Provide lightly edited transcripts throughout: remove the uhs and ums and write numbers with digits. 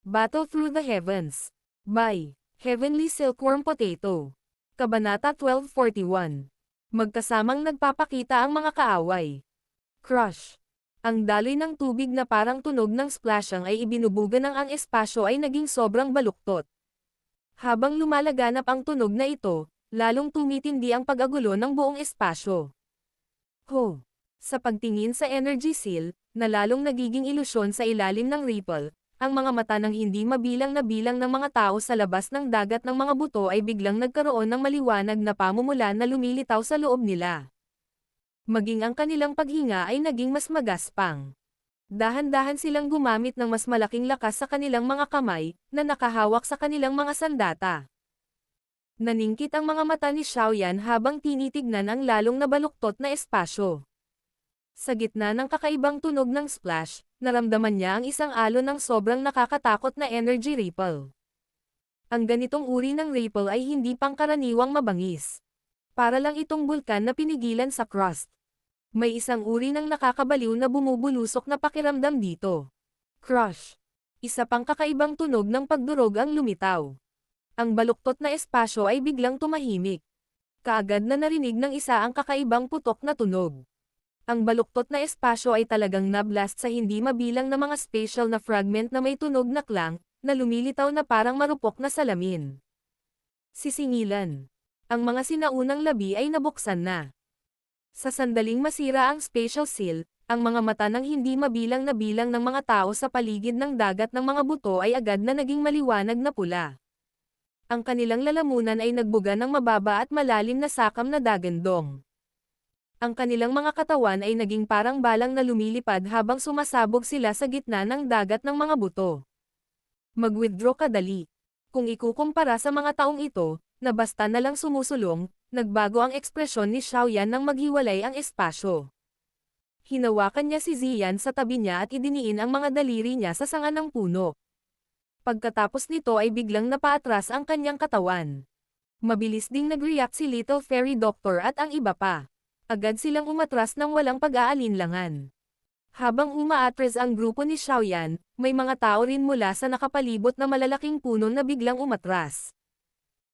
Battle Through the Heavens. By Heavenly Silkworm Potato. Kabanata 1241. Magkasamang nagpapakita ang mga kaaway. Crush. Ang daloy ng tubig na parang tunog ng splashang ay ibinubuga ng ang espasyo ay naging sobrang baluktot. Habang lumalaganap ang tunog na ito, lalong tumitindi ang pag-agulo ng buong espasyo. Ho! Sa pagtingin sa energy seal, na lalong nagiging ilusyon sa ilalim ng ripple, ang mga mata ng hindi mabilang na bilang ng mga tao sa labas ng dagat ng mga buto ay biglang nagkaroon ng maliwanag na pamumulan na lumilitaw sa loob nila. Maging ang kanilang paghinga ay naging mas magaspang. Dahan-dahan silang gumamit ng mas malaking lakas sa kanilang mga kamay, na nakahawak sa kanilang mga sandata. Naningkit ang mga mata ni Xiaoyan habang tinitignan ang lalong nabaluktot na espasyo. Sa gitna ng kakaibang tunog ng splash, naramdaman niya ang isang alon ng sobrang nakakatakot na energy ripple. Ang ganitong uri ng ripple ay hindi pangkaraniwang mabangis. Para lang itong bulkan na pinigilan sa crust. May isang uri ng nakakabaliw na bumubulusok na pakiramdam dito. Crush. Isa pang kakaibang tunog ng pagdurog ang lumitaw. Ang baluktot na espasyo ay biglang tumahimik. Kaagad na narinig ng isa ang kakaibang putok na tunog. Ang baluktot na espasyo ay talagang nablast sa hindi mabilang na mga spatial na fragment na may tunog na klang, na lumilitaw na parang marupok na salamin. Sisingilan. Ang mga sinaunang labi ay nabuksan na. Sa sandaling masira ang spatial seal, ang mga mata ng hindi mabilang na bilang ng mga tao sa paligid ng dagat ng mga buto ay agad na naging maliwanag na pula. Ang kanilang lalamunan ay nagbuga ng mababa at malalim na sakam na dagandong. Ang kanilang mga katawan ay naging parang balang na lumilipad habang sumasabog sila sa gitna ng dagat ng mga buto. Mag-withdraw ka dali. Kung ikukumpara sa mga taong ito, na basta na lang sumusulong, nagbago ang ekspresyon ni Xiaoyan nang maghiwalay ang espasyo. Hinawakan niya si Ziyan sa tabi niya at idiniin ang mga daliri niya sa sanga ng puno. Pagkatapos nito ay biglang napaatras ang kanyang katawan. Mabilis ding nag-react si Little Fairy Doctor at ang iba pa. Agad silang umatras ng walang pag-aalinlangan. Habang umaatras ang grupo ni Xiaoyan, may mga tao rin mula sa nakapalibot na malalaking puno na biglang umatras.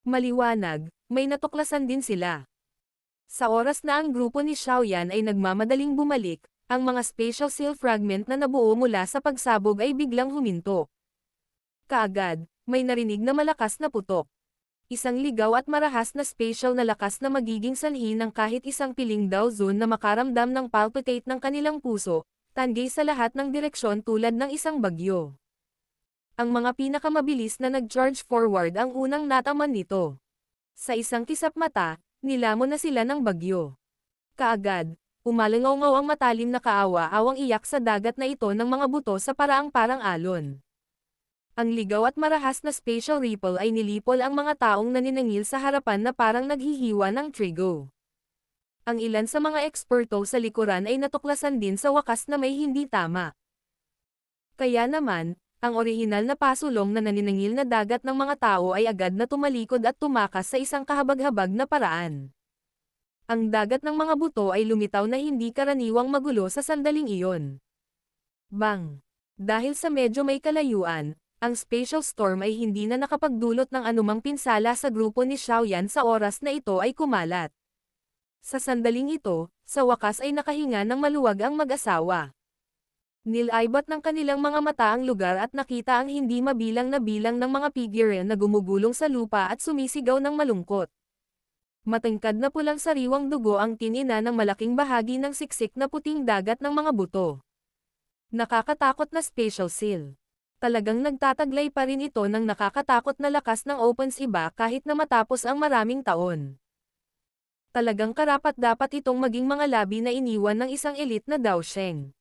Maliwanag, may natuklasan din sila. Sa oras na ang grupo ni Xiaoyan ay nagmamadaling bumalik, ang mga spatial seal fragment na nabuo mula sa pagsabog ay biglang huminto. Kaagad, may narinig na malakas na putok. Isang ligaw at marahas na spatial na lakas na magiging sanhi ng kahit isang piling Dao Zone na makaramdam ng palpitate ng kanilang puso, tanggay sa lahat ng direksyon tulad ng isang bagyo. Ang mga pinakamabilis na nag-charge forward ang unang nataman nito. Sa isang kisap mata, nilamon na sila ng bagyo. Kaagad, umalangaw-ngaw ang matalim na kaawa-awang iyak sa dagat na ito ng mga buto sa paraang parang alon. Ang ligaw at marahas na spatial ripple ay nilipol ang mga taong naninangil sa harapan na parang naghihiwa ng trigo. Ang ilan sa mga eksperto sa likuran ay natuklasan din sa wakas na may hindi tama. Kaya naman, ang orihinal na pasulong na naninangil na dagat ng mga tao ay agad na tumalikod at tumakas sa isang kahabag-habag na paraan. Ang dagat ng mga buto ay lumitaw na hindi karaniwang magulo sa sandaling iyon. Bang! Dahil sa medyo may kalayuan, ang spatial storm ay hindi na nakapagdulot ng anumang pinsala sa grupo ni Xiaoyan sa oras na ito ay kumalat. Sa sandaling ito, sa wakas ay nakahinga ng maluwag ang mag-asawa. Nilaibat ng kanilang mga mata ang lugar at nakita ang hindi mabilang na bilang ng mga figure na gumugulong sa lupa at sumisigaw ng malungkot. Matangkad na pulang sariwang dugo ang tinina ng malaking bahagi ng siksik na puting dagat ng mga buto. Nakakatakot na spatial seal. Talagang nagtataglay pa rin ito ng nakakatakot na lakas ng opens iba kahit na matapos ang maraming taon. Talagang karapat-dapat itong maging mga labi na iniwan ng isang elite na Daosheng.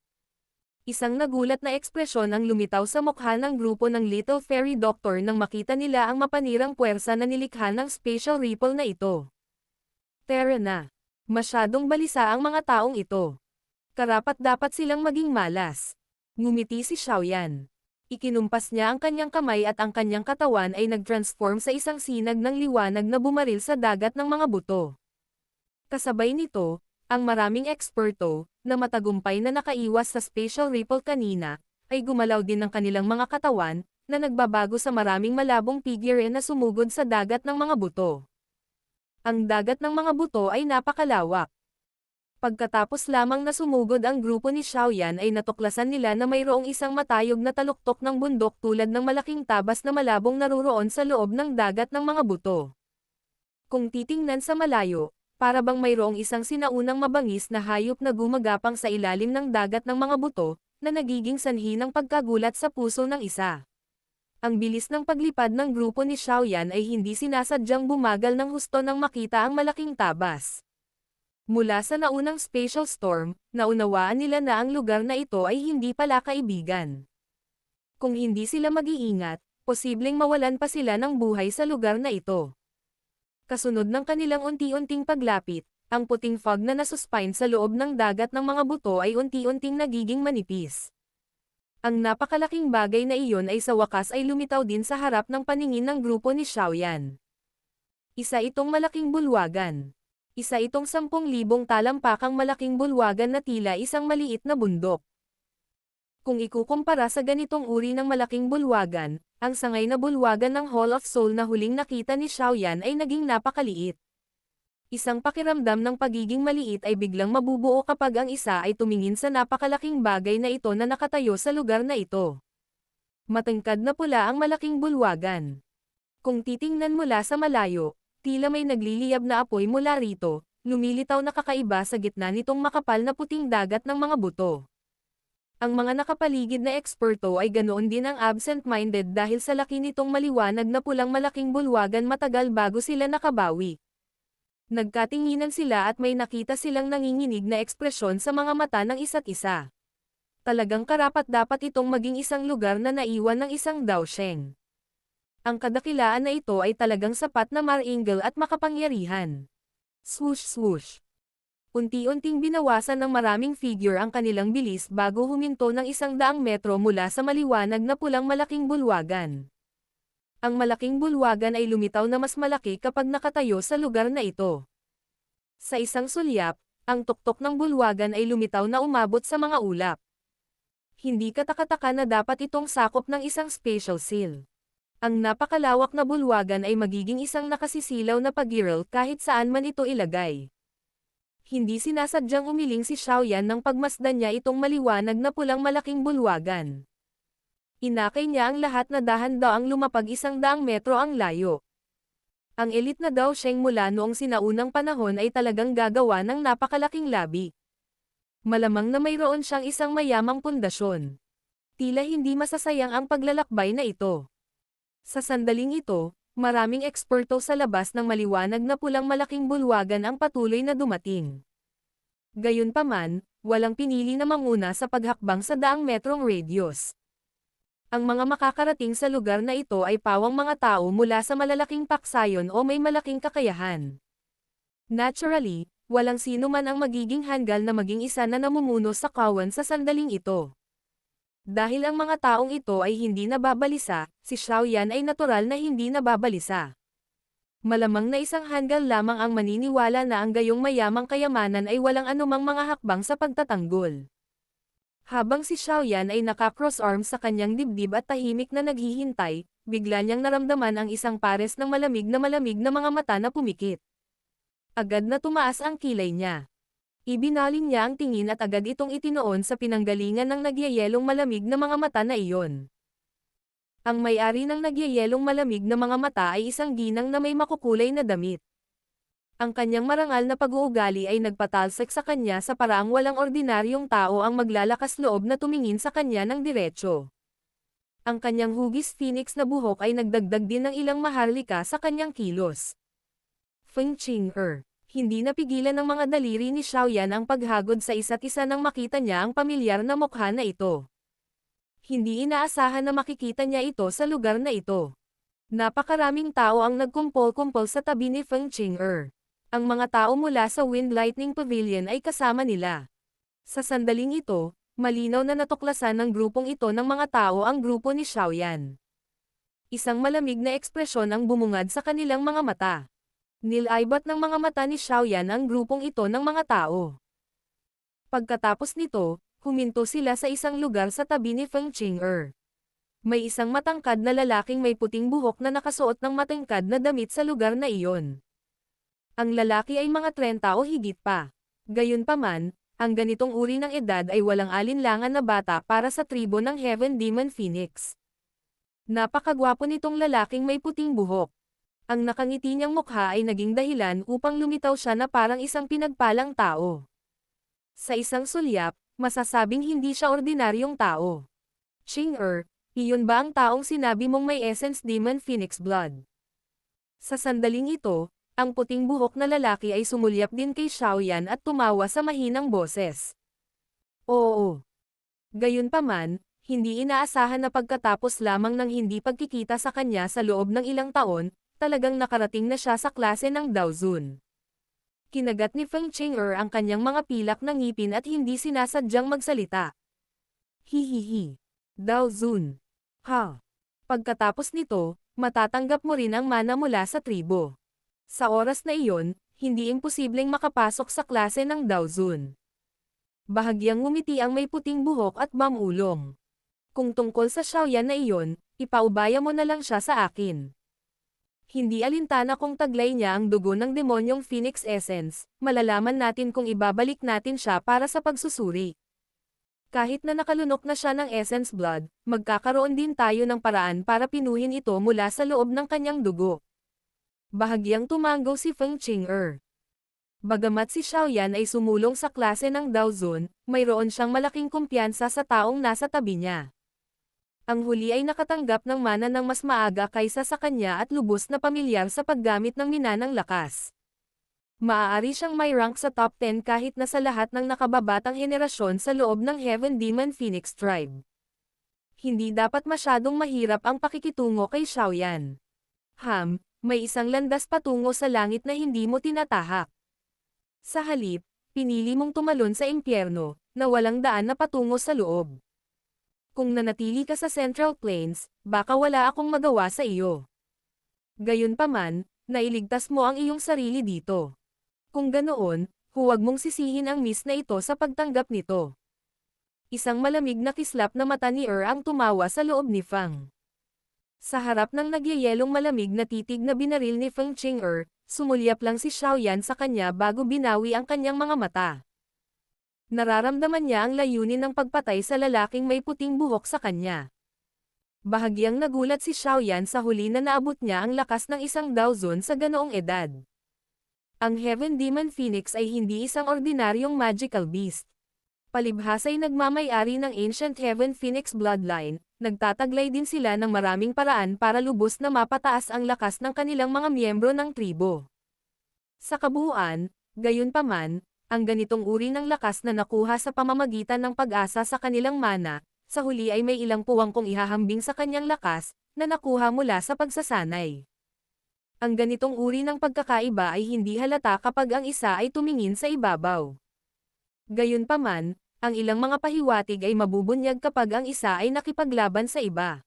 Isang nagulat na ekspresyon ang lumitaw sa mukha ng grupo ng Little Fairy Doctor nang makita nila ang mapanirang puwersa na nilikha ng spatial ripple na ito. Tara na. Masyadong balisa ang mga taong ito. Karapat-dapat silang maging malas. Ngumiti si Xiaoyan. Ikinumpas niya ang kanyang kamay at ang kanyang katawan ay nag-transform sa isang sinag ng liwanag na bumaril sa dagat ng mga buto. Kasabay nito, ang maraming eksperto, na matagumpay na nakaiwas sa spatial ripple kanina, ay gumalaw din ng kanilang mga katawan, na nagbabago sa maraming malabong figure na sumugod sa dagat ng mga buto. Ang dagat ng mga buto ay napakalawak. Pagkatapos lamang na sumugod ang grupo ni Xiaoyan ay natuklasan nila na mayroong isang matayog na taluktok ng bundok tulad ng malaking tabas na malabong naruroon sa loob ng dagat ng mga buto. Kung titingnan sa malayo, para bang mayroong isang sinaunang mabangis na hayop na gumagapang sa ilalim ng dagat ng mga buto, na nagiging sanhi ng pagkagulat sa puso ng isa. Ang bilis ng paglipad ng grupo ni Xiaoyan ay hindi sinasadyang bumagal ng husto nang makita ang malaking tabas. Mula sa naunang spatial storm, naunawaan nila na ang lugar na ito ay hindi pala kaibigan. Kung hindi sila mag-iingat, posibleng mawalan pa sila ng buhay sa lugar na ito. Kasunod ng kanilang unti-unting paglapit, ang puting fog na nasuspine sa loob ng dagat ng mga buto ay unti-unting nagiging manipis. Ang napakalaking bagay na iyon ay sa wakas ay lumitaw din sa harap ng paningin ng grupo ni Xiaoyan. Isa itong malaking bulwagan. Isa itong 10,000 talampakang malaking bulwagan na tila isang maliit na bundok. Kung ikukumpara sa ganitong uri ng malaking bulwagan, ang sangay na bulwagan ng Hall of Soul na huling nakita ni Xiaoyan ay naging napakaliit. Isang pakiramdam ng pagiging maliit ay biglang mabubuo kapag ang isa ay tumingin sa napakalaking bagay na ito na nakatayo sa lugar na ito. Matangkad na pula ang malaking bulwagan. Kung titingnan mula sa malayo, tila may nagliliyab na apoy mula rito, lumilitaw na kakaiba sa gitna nitong makapal na puting dagat ng mga buto. Ang mga nakapaligid na eksperto ay ganoon din ang absent-minded dahil sa laki nitong maliwanag na pulang malaking bulwagan matagal bago sila nakabawi. Nagkatinginan sila at may nakita silang nanginginig na ekspresyon sa mga mata ng isa't isa. Talagang karapat-dapat itong maging isang lugar na naiwan ng isang daosheng. Ang kadakilaan na ito ay talagang sapat na maringal at makapangyarihan. Swoosh swoosh. Unti-unting binawasan ng maraming figure ang kanilang bilis bago huminto ng 100 metro mula sa maliwanag na pulang malaking bulwagan. Ang malaking bulwagan ay lumitaw na mas malaki kapag nakatayo sa lugar na ito. Sa isang sulyap, ang tuktok ng bulwagan ay lumitaw na umabot sa mga ulap. Hindi katakataka na dapat itong sakop ng isang spatial seal. Ang napakalawak na bulwagan ay magiging isang nakasisilaw na pag-giral kahit saan man ito ilagay. Hindi sinasadyang umiling si Xiaoyan nang pagmasdan niya itong maliwanag na pulang malaking bulwagan. Inakay niya ang lahat na dahan-daang lumapag 100 metro ang layo. Ang elite na daosheng mula noong sinaunang panahon ay talagang gagawa ng napakalaking labi. Malamang na mayroon siyang isang mayamang pundasyon. Tila hindi masasayang ang paglalakbay na ito. Sa sandaling ito, maraming eksperto sa labas ng maliwanag na pulang malaking bulwagan ang patuloy na dumating. Gayunpaman, walang pinili na manguna sa paghakbang sa 100 metrong radius. Ang mga makakarating sa lugar na ito ay pawang mga tao mula sa malalaking paksayon o may malaking kakayahan. Naturally, walang sino man ang magiging hanggal na maging isa na namumuno sa kawan sa sandaling ito. Dahil ang mga taong ito ay hindi nababalisa, si Xiaoyan ay natural na hindi nababalisa. Malamang na isang hanggal lamang ang maniniwala na ang gayong mayamang kayamanan ay walang anumang mga hakbang sa pagtatanggol. Habang si Xiaoyan ay naka-cross-arms sa kanyang dibdib at tahimik na naghihintay, bigla niyang naramdaman ang isang pares ng malamig na mga mata na pumikit. Agad na tumaas ang kilay niya. Ibinaling niya ang tingin at agad itong itinoon sa pinanggalingan ng nagyayelong malamig na mga mata na iyon. Ang may-ari ng nagyayelong malamig na mga mata ay isang ginang na may makukulay na damit. Ang kanyang marangal na pag-uugali ay nagpatalsik sa kanya sa paraang walang ordinaryong tao ang maglalakas loob na tumingin sa kanya ng diretso. Ang kanyang hugis phoenix na buhok ay nagdagdag din ng ilang maharlika sa kanyang kilos. Feng Qing'er. Hindi napigilan ng mga daliri ni Xiaoyan ang paghagod sa isa't isa nang makita niya ang pamilyar na mukha na ito. Hindi inaasahan na makikita niya ito sa lugar na ito. Napakaraming tao ang nagkumpol-kumpol sa tabi ni Feng Qing'er. Ang mga tao mula sa Wind Lightning Pavilion ay kasama nila. Sa sandaling ito, malinaw na natuklasan ng grupong ito ng mga tao ang grupo ni Xiaoyan. Isang malamig na ekspresyon ang bumungad sa kanilang mga mata. Nilaibat ng mga mata ni Xiaoyan ang grupong ito ng mga tao. Pagkatapos nito, huminto sila sa isang lugar sa tabi ni Feng Qing'er. May isang matangkad na lalaking may puting buhok na nakasuot ng matangkad na damit sa lugar na iyon. Ang lalaki ay mga 30 o higit pa. Gayunpaman, ang ganitong uri ng edad ay walang alinlangan na bata para sa tribo ng Heaven Demon Phoenix. Napakagwapo nitong lalaking may puting buhok. Ang nakangiti niyang mukha ay naging dahilan upang lumitaw siya na parang isang pinagpalang tao. Sa isang sulyap, masasabing hindi siya ordinaryong tao. Ching-er, iyon ba ang taong sinabi mong may Essence Demon Phoenix Blood? Sa sandaling ito, ang puting buhok na lalaki ay sumulyap din kay Xiaoyan at tumawa sa mahinang boses. Oo. Gayunpaman, hindi inaasahan na pagkatapos lamang ng hindi pagkikita sa kanya sa loob ng ilang taon, talagang nakarating na siya sa klase ng Daozun. Kinagat ni Feng Chang'er ang kanyang mga pilak na ngipin at hindi sinasadyang magsalita. Hihihi. Daozun. Ha. Pagkatapos nito, matatanggap mo rin ang mana mula sa tribo. Sa oras na iyon, hindi imposibleng makapasok sa klase ng Daozun. Bahagyang ngumiti ang may puting buhok at mamulong. Kung tungkol sa Xiaoyan na iyon, ipaubaya mo na lang siya sa akin. Hindi alintana kung taglay niya ang dugo ng demonyong Phoenix Essence, malalaman natin kung ibabalik natin siya para sa pagsusuri. Kahit na nakalunok na siya ng Essence Blood, magkakaroon din tayo ng paraan para pinuhin ito mula sa loob ng kanyang dugo. Bahagyang tumango si Feng Chang'er. Bagamat si Xiaoyan ay sumulong sa klase ng Daozun, mayroon siyang malaking kumpiyansa sa taong nasa tabi niya. Ang huli ay nakatanggap ng mana ng mas maaga kaysa sa kanya at lubos na pamilyar sa paggamit ng minanang lakas. Maaari siyang may rank sa top 10 kahit na sa lahat ng nakababatang henerasyon sa loob ng Heaven Demon Phoenix Tribe. Hindi dapat masyadong mahirap ang pakikitungo kay Xiaoyan. May isang landas patungo sa langit na hindi mo tinatahak. Sa halip, pinili mong tumalon sa impyerno, na walang daan na patungo sa loob. Kung nanatili ka sa Central Plains, baka wala akong magawa sa iyo. Gayunpaman, nailigtas mo ang iyong sarili dito. Kung ganoon, huwag mong sisihin ang miss na ito sa pagtanggap nito. Isang malamig na kislap na mata ni ang tumawa sa loob ni Feng. Sa harap ng nagyayelong malamig na titig na binaril ni Feng Chang'er, sumulyap lang si Xiaoyan sa kanya bago binawi ang kanyang mga mata. Nararamdaman niya ang layunin ng pagpatay sa lalaking may puting buhok sa kanya. Bahagyang nagulat si Xiaoyan sa huli na naabot niya ang lakas ng isang Daozun sa ganoong edad. Ang Heaven Demon Phoenix ay hindi isang ordinaryong magical beast. Palibhas ay nagmamay-ari ng Ancient Heaven Phoenix Bloodline, nagtataglay din sila ng maraming paraan para lubos na mapataas ang lakas ng kanilang mga miyembro ng tribo. Sa kabuuan, gayunpaman, ang ganitong uri ng lakas na nakuha sa pamamagitan ng pag-asa sa kanilang mana, sa huli ay may ilang puwang kong ihahambing sa kanyang lakas, na nakuha mula sa pagsasanay. Ang ganitong uri ng pagkakaiba ay hindi halata kapag ang isa ay tumingin sa ibabaw. Gayunpaman, ang ilang mga pahiwatig ay mabubunyag kapag ang isa ay nakipaglaban sa iba.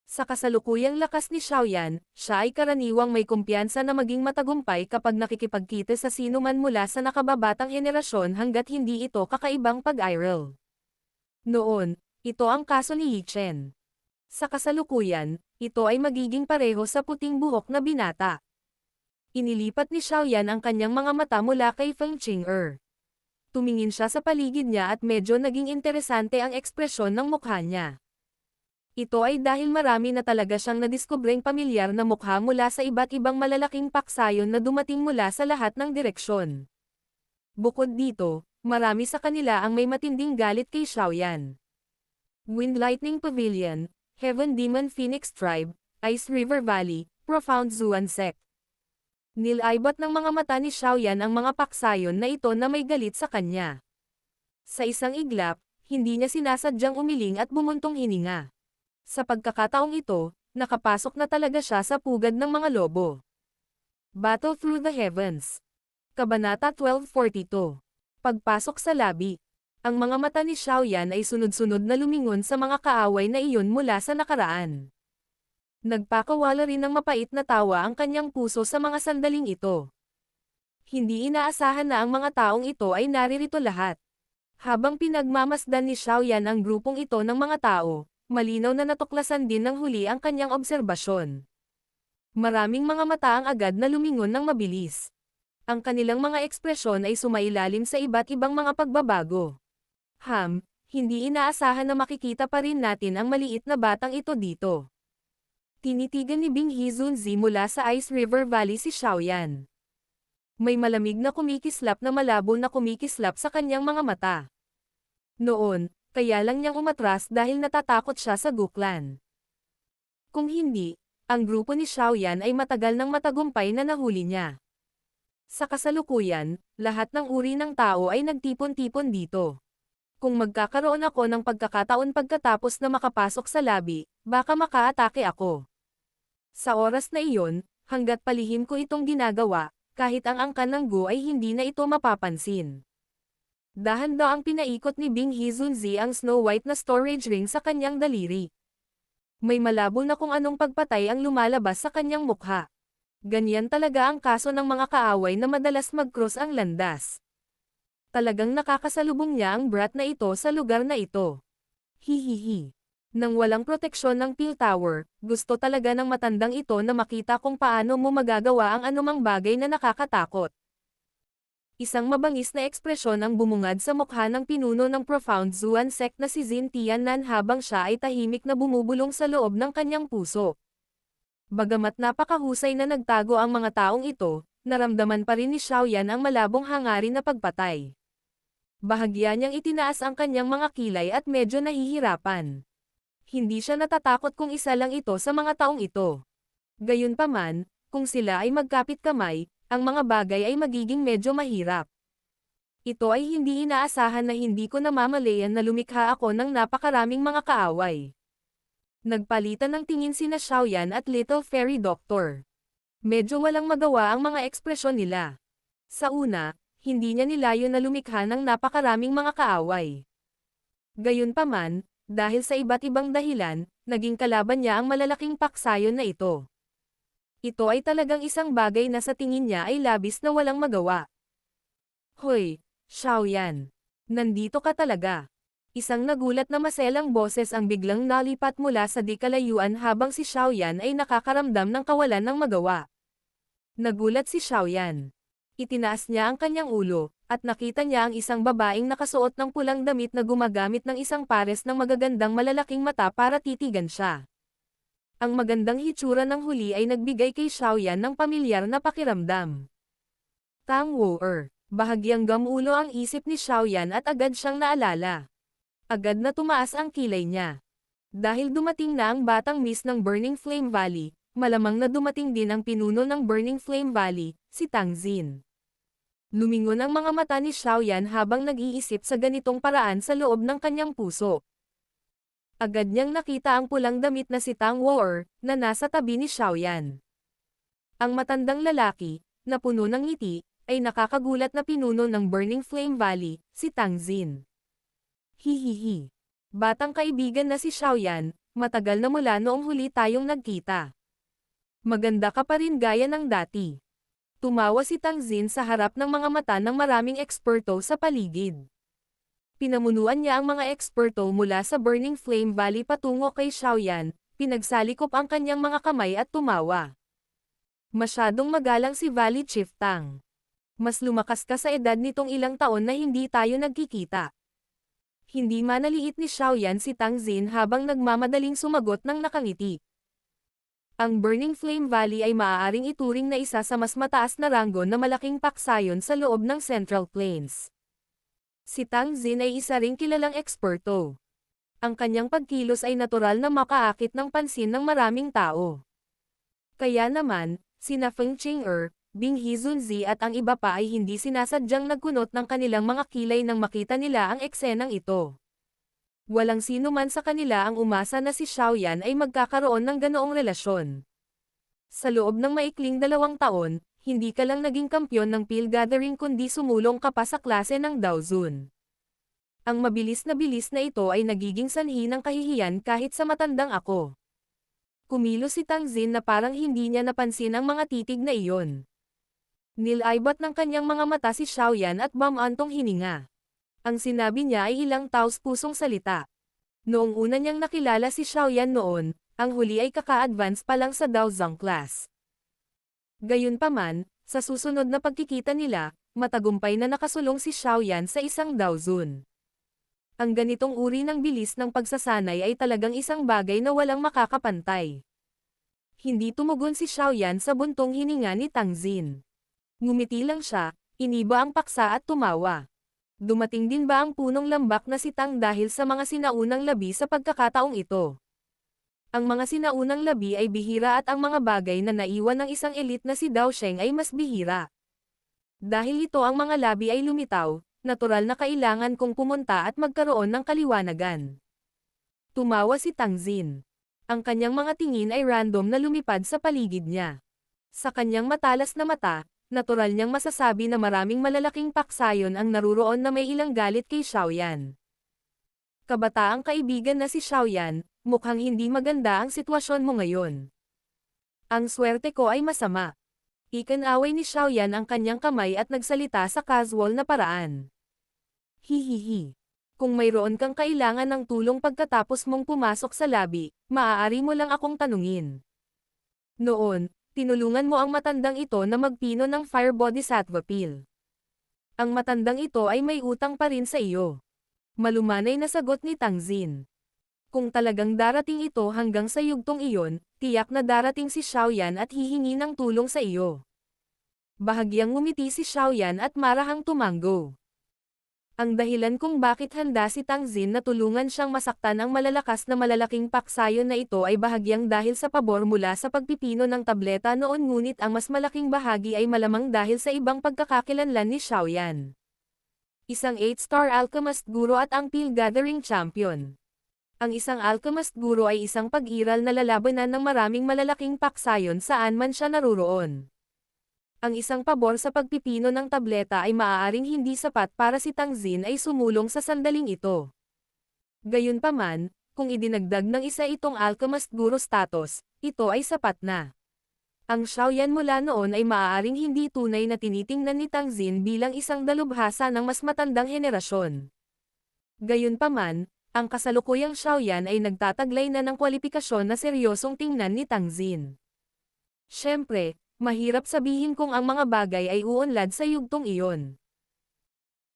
Sa kasalukuyang lakas ni Xiaoyan, siya ay karaniwang may kumpiyansa na maging matagumpay kapag nakikipagkita sa sinuman mula sa nakababatang henerasyon hanggat hindi ito kakaibang pag-iral. Noon, ito ang kaso ni Yi Chen. Sa kasalukuyan, ito ay magiging pareho sa puting buhok na binata. Inilipat ni Xiaoyan ang kanyang mga mata mula kay Feng Chang'er. Tumingin siya sa paligid niya at medyo naging interesante ang ekspresyon ng mukha niya. Ito ay dahil marami na talaga siyang nadiskubreng pamilyar na mukha mula sa iba't ibang malalaking paksayon na dumating mula sa lahat ng direksyon. Bukod dito, marami sa kanila ang may matinding galit kay Xiaoyan. Wind Lightning Pavilion, Heaven Demon Phoenix Tribe, Ice River Valley, Profound Zuan Sect. Nilaybot ng mga mata ni Xiaoyan ang mga paksayon na ito na may galit sa kanya. Sa isang iglap, hindi niya sinasadyang umiling at bumuntong hininga. Sa pagkakataong ito, nakapasok na talaga siya sa pugad ng mga lobo. Battle Through the Heavens. Kabanata 1242. Pagpasok sa labi. Ang mga mata ni Xiaoyan ay sunod-sunod na lumingon sa mga kaaway na iyon mula sa nakaraan. Nagpakawala rin ng mapait na tawa ang kanyang puso sa mga sandaling ito. Hindi inaasahan na ang mga taong ito ay naririto lahat. Habang pinagmamasdan ni Xiaoyan ang grupong ito ng mga tao, malinaw na natuklasan din ng huli ang kanyang obserbasyon. Maraming mga mata ang agad na lumingon ng mabilis. Ang kanilang mga ekspresyon ay sumailalim sa iba't ibang mga pagbabago. Hindi inaasahan na makikita pa rin natin ang maliit na batang ito dito. Tinitigan ni Bing Hizunzi mula sa Ice River Valley si Xiaoyan. May malamig na kumikislap na malabo na kumikislap sa kanyang mga mata. Noon, kaya lang niyang umatras dahil natatakot siya sa guklan. Kung hindi, ang grupo ni Xiaoyan ay matagal nang matagumpay na nahuli niya. Sa kasalukuyan, lahat ng uri ng tao ay nagtipon-tipon dito. Kung magkakaroon ako ng pagkakataon pagkatapos na makapasok sa labi, baka makaatake ako. Sa oras na iyon, hanggat palihim ko itong ginagawa, kahit ang angkan ng Gu ay hindi na ito mapapansin. Dahan-daang pinaikot ni Bing Hizunzi ang Snow White na storage ring sa kanyang daliri. May malabo na kung anong pagpatay ang lumalabas sa kanyang mukha. Ganyan talaga ang kaso ng mga kaaway na madalas mag-cross ang landas. Talagang nakakasalubong niya ang brat na ito sa lugar na ito. Hihihi. Nang walang proteksyon ng Peel Tower, gusto talaga ng matandang ito na makita kung paano mo magagawa ang anumang bagay na nakakatakot. Isang mabangis na ekspresyon ang bumungad sa mukha ng pinuno ng Profound Zuan sect na si Jin Tiannan habang siya ay tahimik na bumubulong sa loob ng kanyang puso. Bagamat napakahusay na nagtago ang mga taong ito, naramdaman pa rin ni Xiaoyan ang malabong hangarin na pagpatay. Bahagya niyang itinaas ang kanyang mga kilay at medyo nahihirapan. Hindi siya natatakot kung isa lang ito sa mga taong ito. Gayunpaman, kung sila ay magkapit kamay, ang mga bagay ay magiging medyo mahirap. Ito ay hindi inaasahan na hindi ko namamalayan na lumikha ako ng napakaraming mga kaaway. Nagpalitan ng tingin sina Xiaoyan at Little Fairy Doctor. Medyo walang magawa ang mga ekspresyon nila. Sa una, hindi niya nilayo na lumikha ng napakaraming mga kaaway. Gayunpaman, dahil sa iba't ibang dahilan, naging kalaban niya ang malalaking paksayon na ito. Ito ay talagang isang bagay na sa tingin niya ay labis na walang magawa. Hoy, Xiaoyan. Nandito ka talaga. Isang nagulat na maselang boses ang biglang nalipat mula sa di kalayuan habang si Xiaoyan ay nakakaramdam ng kawalan ng magawa. Nagulat si Xiaoyan. Itinaas niya ang kanyang ulo, at nakita niya ang isang babaeng nakasuot ng pulang damit na gumagamit ng isang pares ng magagandang malalaking mata para titigan siya. Ang magandang hitsura ng huli ay nagbigay kay Xiaoyan ng pamilyar na pakiramdam. Tang Wooer. Bahagyang gamulo ang isip ni Xiaoyan at agad siyang naalala. Agad na tumaas ang kilay niya. Dahil dumating na ang batang miss ng Burning Flame Valley, malamang na dumating din ang pinuno ng Burning Flame Valley, si Tang Jin. Lumingon ang mga mata ni Xiaoyan habang nag-iisip sa ganitong paraan sa loob ng kanyang puso. Agad niyang nakita ang pulang damit na si Tang Wooer, na nasa tabi ni Xiaoyan. Ang matandang lalaki, na puno ng ngiti, ay nakakagulat na pinuno ng Burning Flame Valley, si Tang Jin. Hihihi. Batang kaibigan na si Xiaoyan, matagal na mula noong huli tayong nagkita. Maganda ka pa rin gaya ng dati. Tumawa si Tang Jin sa harap ng mga mata ng maraming eksperto sa paligid. Pinamunuan niya ang mga eksperto mula sa Burning Flame Valley patungo kay Xiaoyan, pinagsalikop ang kanyang mga kamay at tumawa. Masyadong magalang si Valley Chief Tang. Mas lumakas ka sa edad nitong ilang taon na hindi tayo nagkikita. Hindi manaliit ni Xiaoyan si Tang Jin habang nagmamadaling sumagot ng nakangiti. Ang Burning Flame Valley ay maaaring ituring na isa sa mas mataas na ranggo na malaking paksayon sa loob ng Central Plains. Si Tang Jin ay isa ring kilalang eksperto. Ang kanyang pagkilos ay natural na makaakit ng pansin ng maraming tao. Kaya naman, sina Feng Qing'er, Bing Hizunzi at ang iba pa ay hindi sinasadyang nagkunot ng kanilang mga kilay nang makita nila ang eksenang ito. Walang sino man sa kanila ang umasa na si Xiaoyan ay magkakaroon ng ganoong relasyon. Sa loob ng maikling 2 taon, hindi ka lang naging kampyon ng Peel Gathering kundi sumulong ka pa sa klase ng Daozun. Ang mabilis na bilis na ito ay nagiging sanhi ng kahihiyan kahit sa matandang ako. Kumilos si Tang Jin na parang hindi niya napansin ang mga titig na iyon. Nilaybot ng kanyang mga mata si Xiaoyan at bumantong hininga. Ang sinabi niya ay ilang taos-pusong salita. Noong una niyang nakilala si Xiaoyan noon, ang huli ay kaka-advance pa lang sa Daozang class. Gayunpaman, sa susunod na pagkikita nila, matagumpay na nakasulong si Xiaoyan sa isang Daozun. Ang ganitong uri ng bilis ng pagsasanay ay talagang isang bagay na walang makakapantay. Hindi tumugon si Xiaoyan sa buntong hininga ni Tang Xin. Ngumiti lang siya, iniba ang paksa at tumawa. Dumating din ba ang punong lambak na si Tang dahil sa mga sinaunang labi sa pagkakataong ito? Ang mga sinaunang labi ay bihira at ang mga bagay na naiwan ng isang elite na si Dao Sheng ay mas bihira. Dahil ito ang mga labi ay lumitaw, natural na kailangan kong pumunta at magkaroon ng kaliwanagan. Tumawa si Tang Xin. Ang kanyang mga tingin ay random na lumipad sa paligid niya. Sa kanyang matalas na mata, natural niyang masasabi na maraming malalaking paksayon ang naruroon na may ilang galit kay Xiaoyan. Kabataang kaibigan na si Xiaoyan, mukhang hindi maganda ang sitwasyon mo ngayon. Ang swerte ko ay masama. Ikinaway ni Xiaoyan ang kanyang kamay at nagsalita sa casual na paraan. Hihihi. Kung mayroon kang kailangan ng tulong pagkatapos mong pumasok sa labi, maaari mo lang akong tanungin. Noon, tinulungan mo ang matandang ito na magpino ng Fire Bodhisattva Pill. Ang matandang ito ay may utang pa rin sa iyo. Malumanay na sagot ni Tang Xin. Kung talagang darating ito hanggang sa yugtong iyon, tiyak na darating si Xiaoyan at hihingi ng tulong sa iyo. Bahagyang ngumiti si Xiaoyan at marahang tumanggo. Ang dahilan kung bakit handa si Tang Xin na tulungan siyang masaktan ang malalakas na malalaking paksayon na ito ay bahagyang dahil sa pabor mula sa pagpipino ng tableta noon, ngunit ang mas malaking bahagi ay malamang dahil sa ibang pagkakakilanlan ni Xiaoyan. Isang 8-star alchemist guro at ang Pill Gathering Champion. Ang isang alchemist guro ay isang pag-iral na lalabanan ng maraming malalaking paksayon saan man siya naruroon. Ang isang pabor sa pagpipino ng tableta ay maaaring hindi sapat para si Tang Xin ay sumulong sa sandaling ito. Gayunpaman, kung idinagdag ng isa itong alchemist guro status, ito ay sapat na. Ang Xiaoyan mula noon ay maaaring hindi tunay na tinitingnan ni Tang Xin bilang isang dalubhasa ng mas matandang henerasyon. Gayunpaman, ang kasalukuyang Xiaoyan ay nagtataglay na ng kwalifikasyon na seryosong tingnan ni Tang Xin. Siyempre, mahirap sabihin kung ang mga bagay ay uunlad sa yugtong iyon.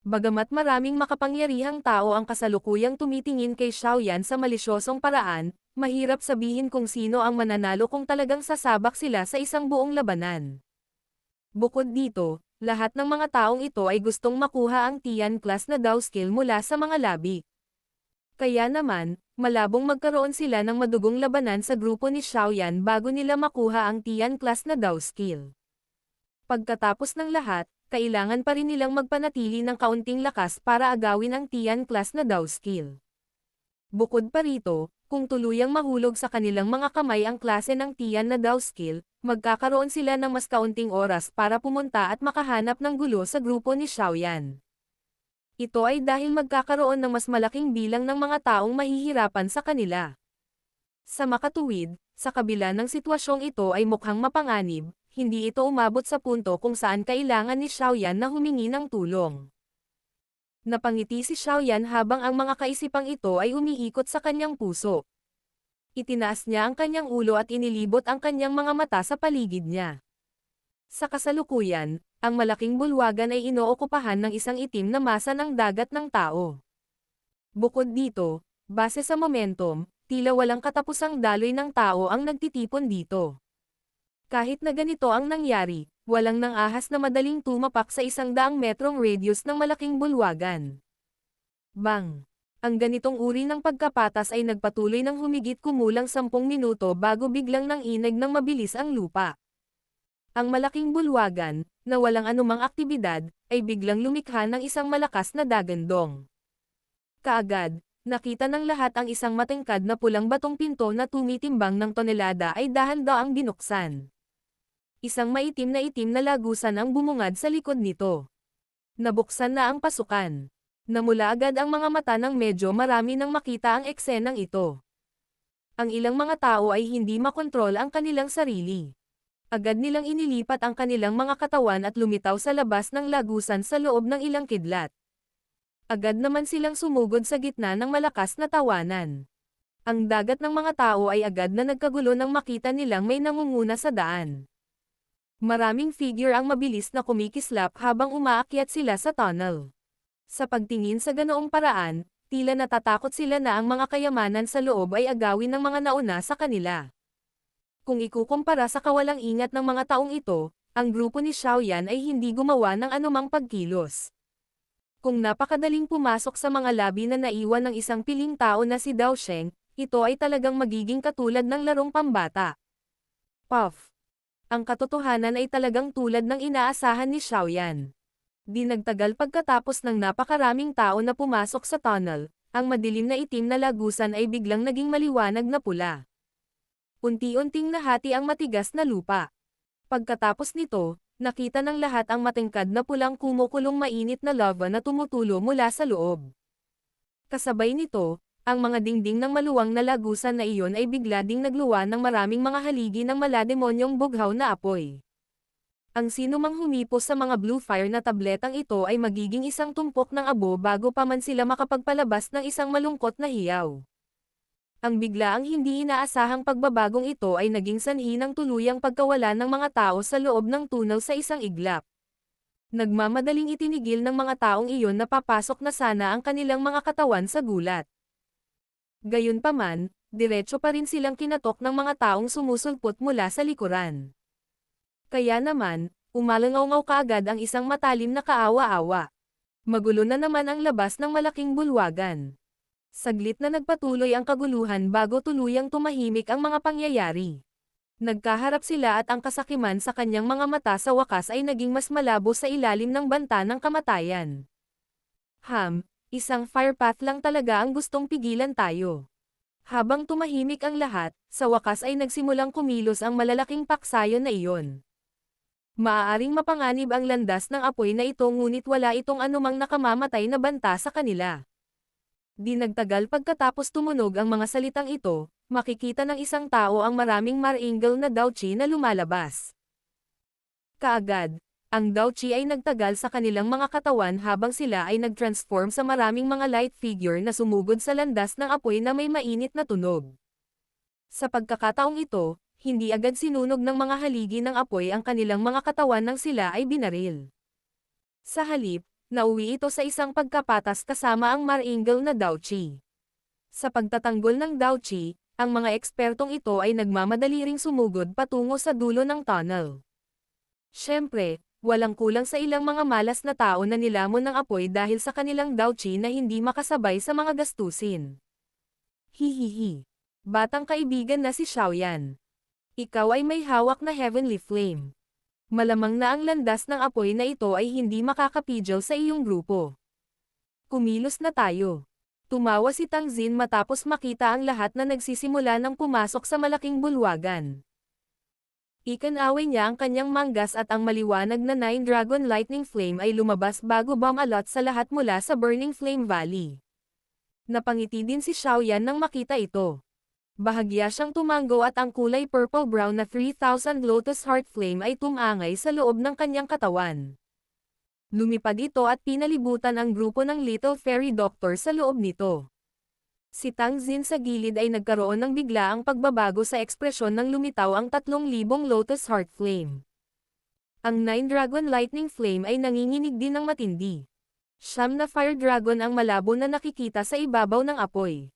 Bagamat maraming makapangyarihang tao ang kasalukuyang tumitingin kay Xiaoyan sa malisyosong paraan, mahirap sabihin kung sino ang mananalo kung talagang sasabak sila sa isang buong labanan. Bukod dito, lahat ng mga taong ito ay gustong makuha ang Tian class na Dao skill mula sa mga labi. Kaya naman, malabong magkaroon sila ng madugong labanan sa grupo ni Xiaoyan bago nila makuha ang Tian class na Dao skill. Pagkatapos ng lahat, kailangan pa rin nilang magpanatili ng kaunting lakas para agawin ang Tian class na Dao skill. Bukod pa rito, kung tuluyang mahulog sa kanilang mga kamay ang klase ng Tian na Dao skill, magkakaroon sila ng mas kaunting oras para pumunta at makahanap ng gulo sa grupo ni Xiaoyan. Ito ay dahil magkakaroon ng mas malaking bilang ng mga taong mahihirapan sa kanila. Sa makatuwid, sa kabila ng sitwasyong ito ay mukhang mapanganib, hindi ito umabot sa punto kung saan kailangan ni Xiaoyan na humingi ng tulong. Napangiti si Xiaoyan habang ang mga kaisipang ito ay umiikot sa kanyang puso. Itinaas niya ang kanyang ulo at inilibot ang kanyang mga mata sa paligid niya. Sa kasalukuyan, ang malaking bulwagan ay inookupahan ng isang itim na masa ng dagat ng tao. Bukod dito, base sa momentum, tila walang katapusang daloy ng tao ang nagtitipon dito. Kahit na ganito ang nangyari, walang nang-ahas na madaling tumapak sa 100 metrong radius ng malaking bulwagan. Bang! Ang ganitong uri ng pagkapatas ay nagpatuloy ng humigit kumulang 10 minuto bago biglang nanginig ng mabilis ang lupa. Ang malaking bulwagan, na walang anumang aktibidad, ay biglang lumikha ng isang malakas na dagandong. Kaagad, nakita ng lahat ang isang matingkad na pulang batong pinto na tumitimbang ng tonelada ay dahan-daang binuksan. Isang maitim na lagusan ang bumungad sa likod nito. Nabuksan na ang pasukan. Namula agad ang mga mata ng medyo marami nang makita ang eksenang ito. Ang ilang mga tao ay hindi makontrol ang kanilang sarili. Agad nilang inilipat ang kanilang mga katawan at lumitaw sa labas ng lagusan sa loob ng ilang kidlat. Agad naman silang sumugod sa gitna ng malakas na tawanan. Ang dagat ng mga tao ay agad na nagkagulo nang makita nilang may nangunguna sa daan. Maraming figure ang mabilis na kumikislap habang umaakyat sila sa tunnel. Sa pagtingin sa ganoong paraan, tila natatakot sila na ang mga kayamanan sa loob ay agawin ng mga nauna sa kanila. Kung ikukumpara sa kawalang ingat ng mga taong ito, ang grupo ni Xiaoyan ay hindi gumawa ng anumang pagkilos. Kung napakadaling pumasok sa mga labi na naiwan ng isang piling tao na si Dao Sheng, ito ay talagang magiging katulad ng larong pambata. Puff! Ang katotohanan ay talagang tulad ng inaasahan ni Xiaoyan. Di nagtagal pagkatapos ng napakaraming tao na pumasok sa tunnel, ang madilim na itim na lagusan ay biglang naging maliwanag na pula. Unti-unting nahati ang matigas na lupa. Pagkatapos nito, nakita ng lahat ang matingkad na pulang kumukulong mainit na lava na tumutulo mula sa loob. Kasabay nito, ang mga dingding ng maluwang na lagusan na iyon ay bigla ding nagluwa ng maraming mga haligi ng malademonyong bughaw na apoy. Ang sinumang humipos sa mga blue fire na tabletang ito ay magiging isang tumpok ng abo bago pa man sila makapagpalabas ng isang malungkot na hiyaw. Ang biglaang hindi inaasahang pagbabagong ito ay naging sanhi ng tuluyang pagkawala ng mga tao sa loob ng tunnel sa isang iglap. Nagmamadaling itinigil ng mga taong iyon na papasok na sana ang kanilang mga katawan sa gulat. Gayunpaman, diretso pa rin silang kinatok ng mga taong sumusulpot mula sa likuran. Kaya naman, umalangaw-ngaw kaagad ang isang matalim na kaawa-awa. Magulo na naman ang labas ng malaking bulwagan. Saglit na nagpatuloy ang kaguluhan bago tuluyang tumahimik ang mga pangyayari. Nagkaharap sila at ang kasakiman sa kanyang mga mata sa wakas ay naging mas malabo sa ilalim ng banta ng kamatayan. Isang firepath lang talaga ang gustong pigilan tayo. Habang tumahimik ang lahat, sa wakas ay nagsimulang kumilos ang malalaking paksayon na iyon. Maaaring mapanganib ang landas ng apoy na ito ngunit wala itong anumang nakamamatay na banta sa kanila. Di nagtagal pagkatapos tumunog ang mga salitang ito, makikita ng isang tao ang maraming maringal na Daochi na lumalabas. Kaagad, ang Daochi ay nagtagal sa kanilang mga katawan habang sila ay nagtransform sa maraming mga light figure na sumugod sa landas ng apoy na may mainit na tunog. Sa pagkakataong ito, hindi agad sinunog ng mga haligi ng apoy ang kanilang mga katawan nang sila ay binaril. Sa halip, nauwi ito sa isang pagkapatas kasama ang maringal na Daochi. Sa pagtatanggol ng Daochi, ang mga ekspertong ito ay nagmamadali ring sumugod patungo sa dulo ng tunnel. Siyempre, walang kulang sa ilang mga malas na tao na nilamon ng apoy dahil sa kanilang Daochi na hindi makasabay sa mga gastusin. Hihihi. Batang kaibigan na si Xiaoyan. Ikaw ay may hawak na heavenly flame. Malamang na ang landas ng apoy na ito ay hindi makakapigil sa iyong grupo. Kumilos na tayo. Tumawa si Tang Xin matapos makita ang lahat na nagsisimula ng pumasok sa malaking bulwagan. Ikanaway niya ang kanyang manggas at ang maliwanag na Nine Dragon Lightning Flame ay lumabas bago bumalot sa lahat mula sa Burning Flame Valley. Napangiti din si Xiaoyan nang makita ito. Bahagya siyang tumanggo at ang kulay purple-brown na 3,000 Lotus Heart Flame ay tumangay sa loob ng kanyang katawan. Lumipad ito at pinalibutan ang grupo ng Little Fairy Doctor sa loob nito. Si Tang Xin sa gilid ay nagkaroon ng biglaang pagbabago sa ekspresyon nang lumitaw ang 3,000 Lotus Heart Flame. Ang Nine Dragon Lightning Flame ay nanginginig din ng matindi. 9 na Fire Dragon ang malabo na nakikita sa ibabaw ng apoy.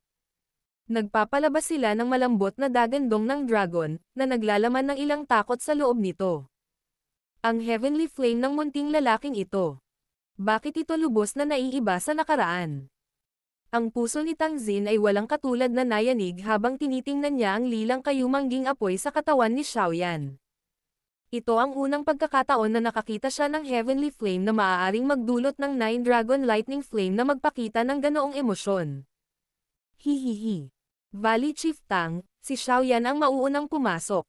Nagpapalabas sila ng malambot na dagandong ng dragon, na naglalaman ng ilang takot sa loob nito. Ang heavenly flame ng munting lalaking ito. Bakit ito lubos na naiiba sa nakaraan? Ang puso ni Tang Xin ay walang katulad na nayanig habang tinitingnan niya ang lilang kayumangging apoy sa katawan ni Xiaoyan. Ito ang unang pagkakataon na nakakita siya ng heavenly flame na maaaring magdulot ng Nine Dragon Lightning Flame na magpakita ng ganoong emosyon. Hihihi. Valley Chief Tang, si Xiaoyan ang mauunang pumasok.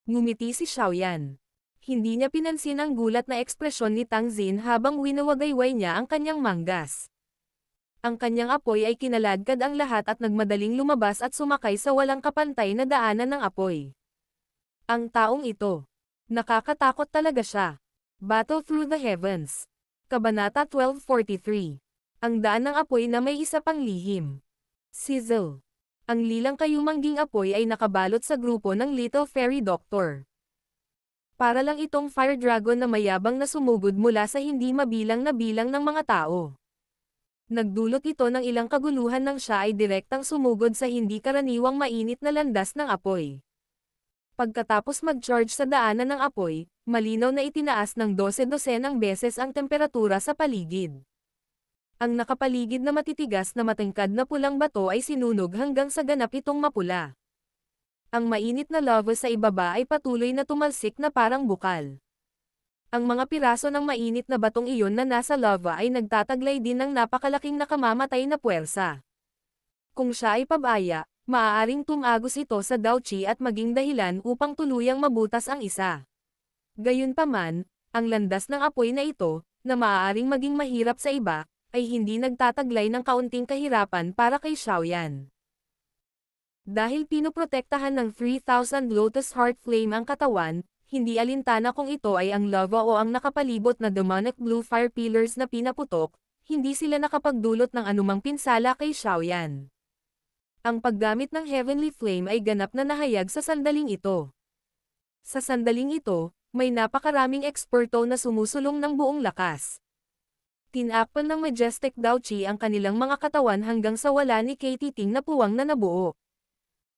Ngumiti si Xiaoyan. Hindi niya pinansin ang gulat na ekspresyon ni Tang Xin habang winawagayway niya ang kanyang manggas. Ang kanyang apoy ay kinaladkad ang lahat at nagmadaling lumabas at sumakay sa walang kapantay na daanan ng apoy. Ang taong ito. Nakakatakot talaga siya. Battle Through the Heavens. Kabanata 1243. Ang daan ng apoy na may isa pang lihim. Sizzle. Ang lilang kayumangging apoy ay nakabalot sa grupo ng Little Fairy Doctor. Para lang itong fire dragon na mayabang na sumugod mula sa hindi mabilang na bilang ng mga tao. Nagdulot ito ng ilang kaguluhan nang siya ay direktang sumugod sa hindi karaniwang mainit na landas ng apoy. Pagkatapos mag-charge sa daanan ng apoy, malinaw na itinaas ng 12-dosenang beses ang temperatura sa paligid. Ang nakapaligid na matitigas na matangkad na pulang bato ay sinunog hanggang sa ganap itong mapula. Ang mainit na lava sa ibaba ay patuloy na tumalsik na parang bukal. Ang mga piraso ng mainit na batong iyon na nasa lava ay nagtataglay din ng napakalaking nakamamatay na puwersa. Kung siya ay pabaya, maaaring tumagos ito sa Douchi at maging dahilan upang tuluyang mabutas ang isa. Gayunpaman, ang landas ng apoy na ito, na maaaring maging mahirap sa iba, ay hindi nagtataglay ng kaunting kahirapan para kay Xiaoyan. Dahil pinoprotektahan ng 3,000 Lotus Heart Flame ang katawan, hindi alintana kung ito ay ang lava o ang nakapalibot na demonic blue fire pillars na pinaputok, hindi sila nakapagdulot ng anumang pinsala kay Xiaoyan. Ang paggamit ng Heavenly Flame ay ganap na nahayag sa sandaling ito. Sa sandaling ito, may napakaraming eksperto na sumusulong ng buong lakas. Tinakpan ng Majestic Douchi ang kanilang mga katawan hanggang sa wala ni Katie Ting na puwang na nabuo.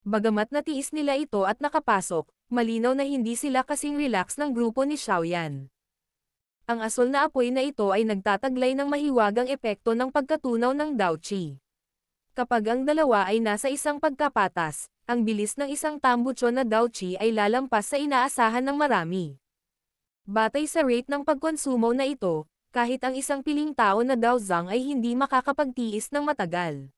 Bagamat natiis nila ito at nakapasok, malinaw na hindi sila kasing relax ng grupo ni Xiaoyan. Ang asol na apoy na ito ay nagtataglay ng mahiwagang epekto ng pagkatunaw ng Douchi. Kapag ang dalawa ay nasa isang pagkapatas, ang bilis ng isang tambucho na Douchi ay lalampas sa inaasahan ng marami. Batay sa rate ng pagkonsumo na ito, kahit ang isang piling tao na Daozang ay hindi makakapagtiis ng matagal.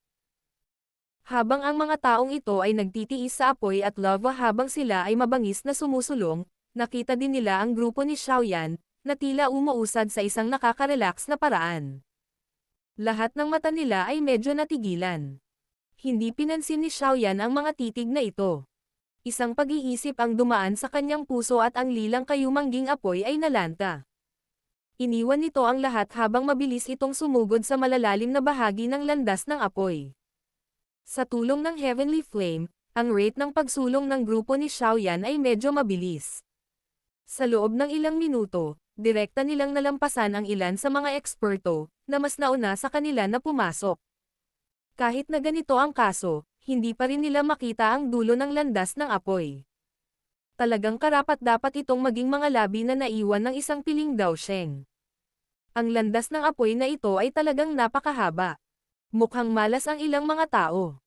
Habang ang mga taong ito ay nagtitiis sa apoy at lava habang sila ay mabangis na sumusulong, nakita din nila ang grupo ni Xiaoyan, na tila umuusad sa isang nakaka-relax na paraan. Lahat ng mata nila ay medyo natigilan. Hindi pinansin ni Xiaoyan ang mga titig na ito. Isang pag-iisip ang dumaan sa kanyang puso at ang lilang kayumangging apoy ay nalanta. Iniwan nito ang lahat habang mabilis itong sumugod sa malalalim na bahagi ng landas ng apoy. Sa tulong ng Heavenly Flame, ang rate ng pagsulong ng grupo ni Xiaoyan ay medyo mabilis. Sa loob ng ilang minuto, direkta nilang nalampasan ang ilan sa mga eksperto, na mas nauna sa kanila na pumasok. Kahit na ganito ang kaso, hindi pa rin nila makita ang dulo ng landas ng apoy. Talagang karapat-dapat itong maging mga labi na naiwan ng isang piling Daosheng. Ang landas ng apoy na ito ay talagang napakahaba. Mukhang malas ang ilang mga tao.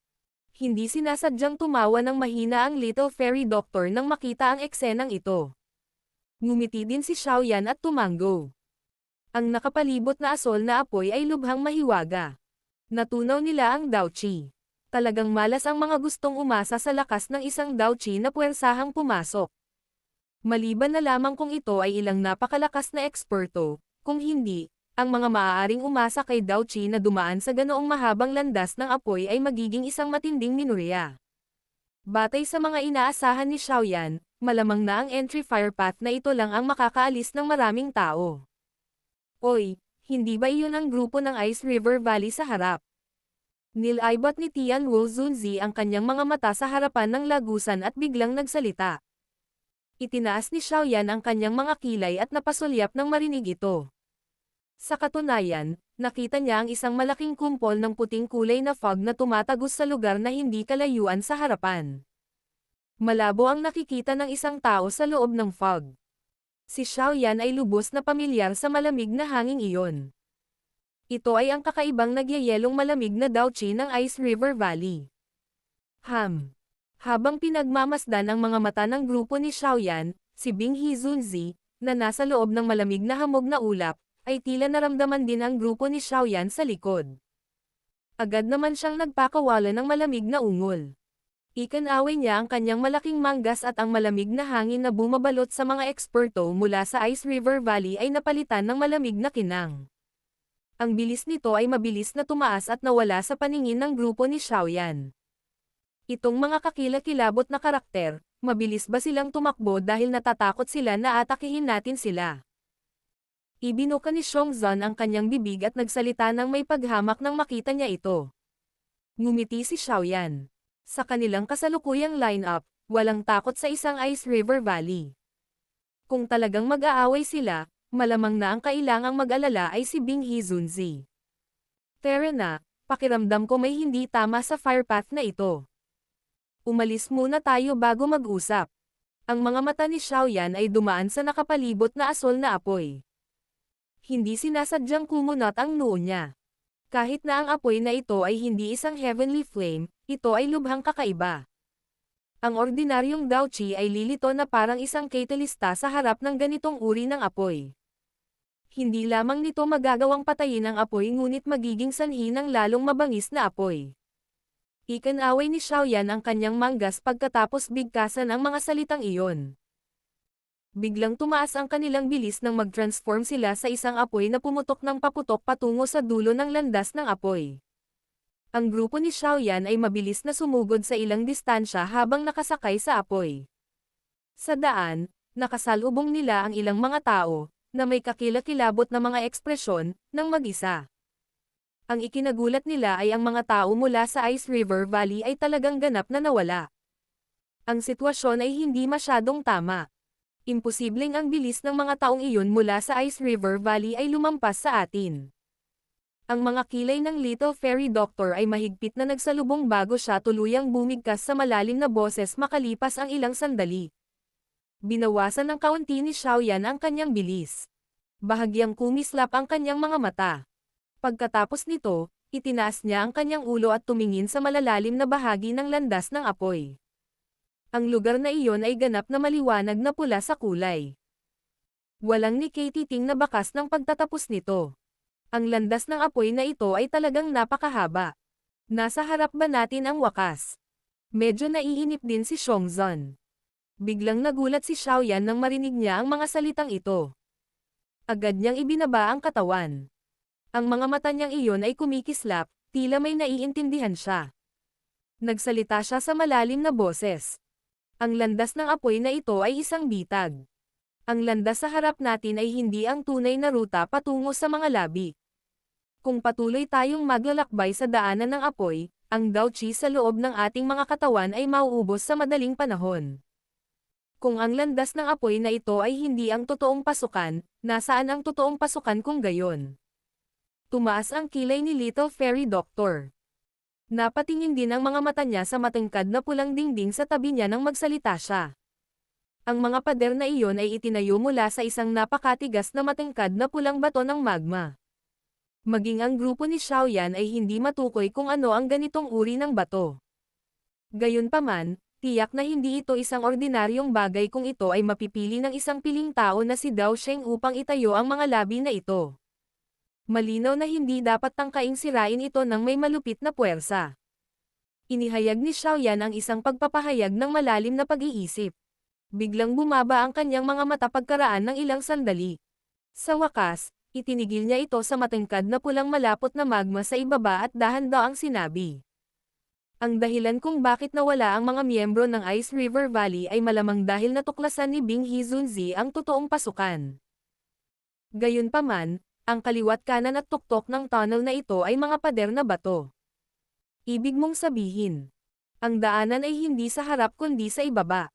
Hindi sinasadyang tumawa ng mahina ang Little Fairy Doctor nang makita ang eksenang ito. Ngumiti din si Xiaoyan at tumango. Ang nakapalibot na asol na apoy ay lubhang mahiwaga. Natunaw nila ang Douchi. Talagang malas ang mga gustong umasa sa lakas ng isang Douchi na puwersahang pumasok. Maliban na lamang kung ito ay ilang napakalakas na eksperto, kung hindi, ang mga maaaring umasa kay Douchi na dumaan sa ganoong mahabang landas ng apoy ay magiging isang matinding minorya. Batay sa mga inaasahan ni Xiaoyan, malamang na ang entry fire path na ito lang ang makakaalis ng maraming tao. Oy, hindi ba iyon ang grupo ng Ice River Valley sa harap? Nilaybot ni Tian Wu Zunzi ang kanyang mga mata sa harapan ng lagusan at biglang nagsalita. Itinaas ni Xiaoyan ang kanyang mga kilay at napasulyap nang marinig ito. Sa katunayan, nakita niya ang isang malaking kumpol ng puting kulay na fog na tumatagos sa lugar na hindi kalayuan sa harapan. Malabo ang nakikita ng isang tao sa loob ng fog. Si Xiaoyan ay lubos na pamilyar sa malamig na hanging iyon. Ito ay ang kakaibang nagyayelong malamig na Douchi ng Ice River Valley. Habang pinagmamasdan ang mga mata ng grupo ni Xiaoyan, si Bing Hizunzi, na nasa loob ng malamig na hamog na ulap, ay tila naramdaman din ang grupo ni Xiaoyan sa likod. Agad naman siyang nagpakawala ng malamig na ungol. Ikinaway niya ang kanyang malaking manggas at ang malamig na hangin na bumabalot sa mga eksperto mula sa Ice River Valley ay napalitan ng malamig na kinang. Ang bilis nito ay mabilis na tumaas at nawala sa paningin ng grupo ni Xiaoyan. Itong mga kakilakilabot na karakter, mabilis ba silang tumakbo dahil natatakot sila na atakihin natin sila? Ibinuka ni Xiongzhan ang kanyang bibig at nagsalita ng may paghamak nang makita niya ito. Ngumiti si Xiaoyan. Sa kanilang kasalukuyang lineup, walang takot sa isang Ice River Valley. Kung talagang mag-aaway sila, malamang na ang kailangang mag-alala ay si Bing Hizunzi. Tara na, pakiramdam ko may hindi tama sa fire path na ito. Umalis muna tayo bago mag-usap. Ang mga mata ni Xiaoyan ay dumaan sa nakapalibot na asol na apoy. Hindi sinasadyang kumunot ang noo niya. Kahit na ang apoy na ito ay hindi isang heavenly flame, ito ay lubhang kakaiba. Ang ordinaryong Daochi ay lilito na parang isang catalysta sa harap ng ganitong uri ng apoy. Hindi lamang nito magagawang patayin ang apoy ngunit magiging sanhi ng lalong mabangis na apoy. Ikinaway ni Xiaoyan ang kanyang manggas pagkatapos bigkasan ang mga salitang iyon. Biglang tumaas ang kanilang bilis nang mag-transform sila sa isang apoy na pumutok ng paputok patungo sa dulo ng landas ng apoy. Ang grupo ni Xiaoyan ay mabilis na sumugod sa ilang distansya habang nakasakay sa apoy. Sa daan, nakasalubong nila ang ilang mga tao, na may kakilakilabot na mga ekspresyon, ng mag-isa. Ang ikinagulat nila ay ang mga tao mula sa Ice River Valley ay talagang ganap na nawala. Ang sitwasyon ay hindi masyadong tama. Imposibleng ang bilis ng mga taong iyon mula sa Ice River Valley ay lumampas sa atin. Ang mga kilay ng Little Fairy Doctor ay mahigpit na nagsalubong bago siya tuluyang bumigkas sa malalim na boses makalipas ang ilang sandali. Binawasan ng kaunti ni Xiaoyan ang kanyang bilis. Bahagyang kumislap ang kanyang mga mata. Pagkatapos nito, itinaas niya ang kanyang ulo at tumingin sa malalalim na bahagi ng landas ng apoy. Ang lugar na iyon ay ganap na maliwanag na pula sa kulay. Walang nikititing na bakas ng pagtatapos nito. Ang landas ng apoy na ito ay talagang napakahaba. Nasa harap ba natin ang wakas? Medyo naiinip din si Xiongzhan. Biglang nagulat si Xiaoyan nang marinig niya ang mga salitang ito. Agad niyang ibinaba ang katawan. Ang mga mata niyang iyon ay kumikislap, tila may naiintindihan siya. Nagsalita siya sa malalim na boses. Ang landas ng apoy na ito ay isang bitag. Ang landas sa harap natin ay hindi ang tunay na ruta patungo sa mga labi. Kung patuloy tayong maglalakbay sa daanan ng apoy, ang Daochi sa loob ng ating mga katawan ay mauubos sa madaling panahon. Kung ang landas ng apoy na ito ay hindi ang totoong pasukan, nasaan ang totoong pasukan kung gayon? Tumaas ang kilay ni Little Fairy Doctor. Napatingin din ang mga mata niya sa matangkad na pulang dingding sa tabi niya nang magsalita siya. Ang mga pader na iyon ay itinayo mula sa isang napakatigas na matangkad na pulang bato ng magma. Maging ang grupo ni Xiaoyan ay hindi matukoy kung ano ang ganitong uri ng bato. Gayunpaman, tiyak na hindi ito isang ordinaryong bagay kung ito ay mapipili ng isang piling tao na si Dao Sheng upang itayo ang mga labi na ito. Malinaw na hindi dapat tangkaing sirain ito ng may malupit na puwersa. Inihayag ni Xiaoyan ang isang pagpapahayag ng malalim na pag-iisip. Biglang bumaba ang kanyang mga mata pagkaraan ng ilang sandali. Sa wakas, itinigil niya ito sa matangkad na pulang malapot na magma sa ibaba at dahan-daang sinabi. Ang dahilan kung bakit nawala ang mga miyembro ng Ice River Valley ay malamang dahil natuklasan ni Bing Hizunzi ang totoong pasukan. Gayunpaman, ang kaliwat kanan at tuktok ng tunnel na ito ay mga pader na bato. Ibig mong sabihin, ang daanan ay hindi sa harap kundi sa ibaba.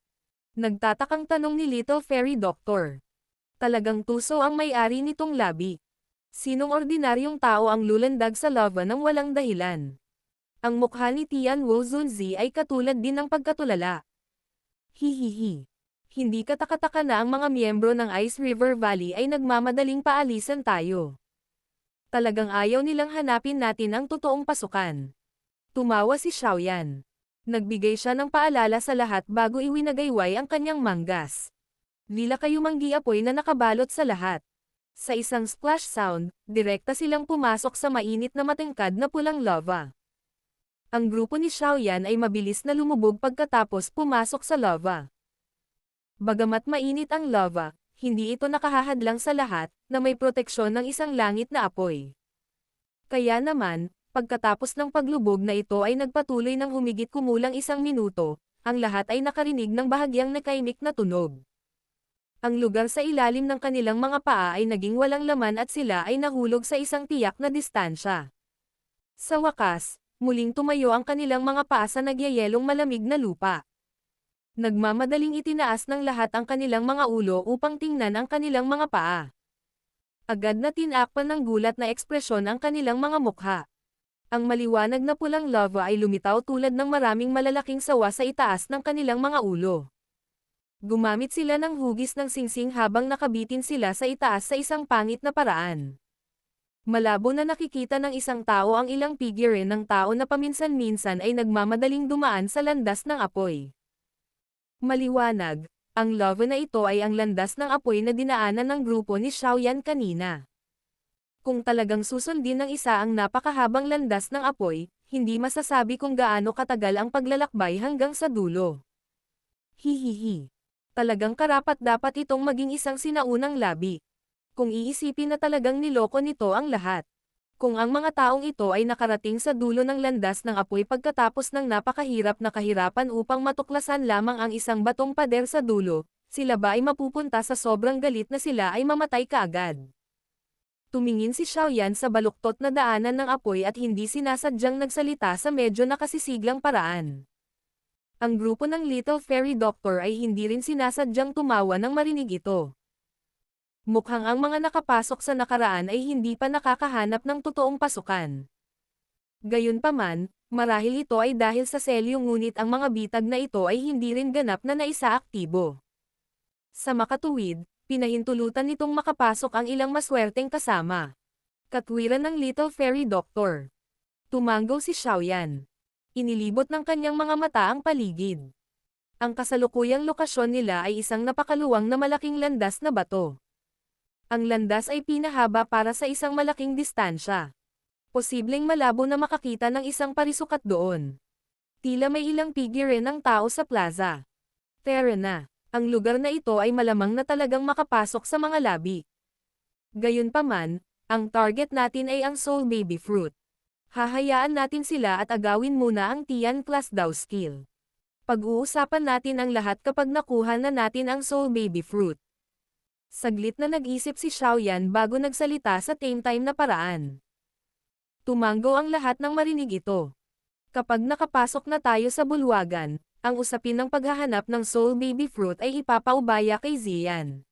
Nagtatakang tanong ni Little Fairy Doctor. Talagang tuso ang may-ari nitong labi. Sinong ordinaryong tao ang lulandag sa lava ng walang dahilan? Ang mukha ni Tian Wuzunzi ay katulad din ng pagkatulala. Hihihi. Hindi katakataka na ang mga miyembro ng Ice River Valley ay nagmamadaling paalisan tayo. Talagang ayaw nilang hanapin natin ang totoong pasukan. Tumawa si Xiaoyan. Nagbigay siya ng paalala sa lahat bago iwinagayway ang kanyang manggas. Lila kayo manggiapoy na nakabalot sa lahat. Sa isang splash sound, direkta silang pumasok sa mainit na matangkad na pulang lava. Ang grupo ni Xiaoyan ay mabilis na lumubog pagkatapos pumasok sa lava. Bagamat mainit ang lava, hindi ito nakahahadlang sa lahat, na may proteksyon ng isang langit na apoy. Kaya naman, pagkatapos ng paglubog na ito ay nagpatuloy ng humigit kumulang 1 minuto, ang lahat ay nakarinig ng bahagyang nakaimik na tunog. Ang lugar sa ilalim ng kanilang mga paa ay naging walang laman at sila ay nahulog sa isang tiyak na distansya. Sa wakas, muling tumayo ang kanilang mga paa sa nagyayelong malamig na lupa. Nagmamadaling itinaas ng lahat ang kanilang mga ulo upang tingnan ang kanilang mga paa. Agad na tinakpan ng gulat na ekspresyon ang kanilang mga mukha. Ang maliwanag na pulang lava ay lumitaw tulad ng maraming malalaking sawa sa itaas ng kanilang mga ulo. Gumamit sila ng hugis ng singsing habang nakabitin sila sa itaas sa isang pangit na paraan. Malabo na nakikita ng isang tao ang ilang figurine ng tao na paminsan-minsan ay nagmamadaling dumaan sa landas ng apoy. Maliwanag, ang lava na ito ay ang landas ng apoy na dinaanan ng grupo ni Xiaoyan kanina. Kung talagang susundin ng isa ang napakahabang landas ng apoy, hindi masasabi kung gaano katagal ang paglalakbay hanggang sa dulo. Hihihi. Talagang karapat-dapat itong maging isang sinaunang labi. Kung iisipin na talagang niloko nito ang lahat. Kung ang mga taong ito ay nakarating sa dulo ng landas ng apoy pagkatapos ng napakahirap na kahirapan upang matuklasan lamang ang isang batong pader sa dulo, sila ba ay mapupunta sa sobrang galit na sila ay mamatay kaagad? Tumingin si Xiaoyan sa baluktot na daanan ng apoy at hindi sinasadyang nagsalita sa medyo nakasisiglang paraan. Ang grupo ng Little Fairy Doctor ay hindi rin sinasadyang tumawa nang marinig ito. Mukhang ang mga nakapasok sa nakaraan ay hindi pa nakakahanap ng totoong pasukan. Gayunpaman, marahil ito ay dahil sa selyo ngunit ang mga bitag na ito ay hindi rin ganap na naisaaktibo. Sa makatuwid, pinahintulutan nitong makapasok ang ilang maswerteng kasama. Katwiran ng Little Fairy Doctor. Tumanggaw si Xiaoyan. Inilibot ng kanyang mga mata ang paligid. Ang kasalukuyang lokasyon nila ay isang napakaluwang na malaking landas na bato. Ang landas ay pinahaba para sa isang malaking distansya. Posibleng malabo na makakita ng isang parisukat doon. Tila may ilang figure ng tao sa plaza. Tara na. Ang lugar na ito ay malamang na talagang makapasok sa mga labi. Gayunpaman, ang target natin ay ang Soul Baby Fruit. Hahayaan natin sila at agawin muna ang Tian Class Daw skill. Pag-uusapan natin ang lahat kapag nakuha na natin ang Soul Baby Fruit. Saglit na nag-isip si Xiaoyan bago nagsalita sa tame time na paraan. Tumanggo ang lahat nang marinig ito. Kapag nakapasok na tayo sa bulwagan, ang usapin ng paghahanap ng Soul Baby Fruit ay ipapaubaya kay Zian.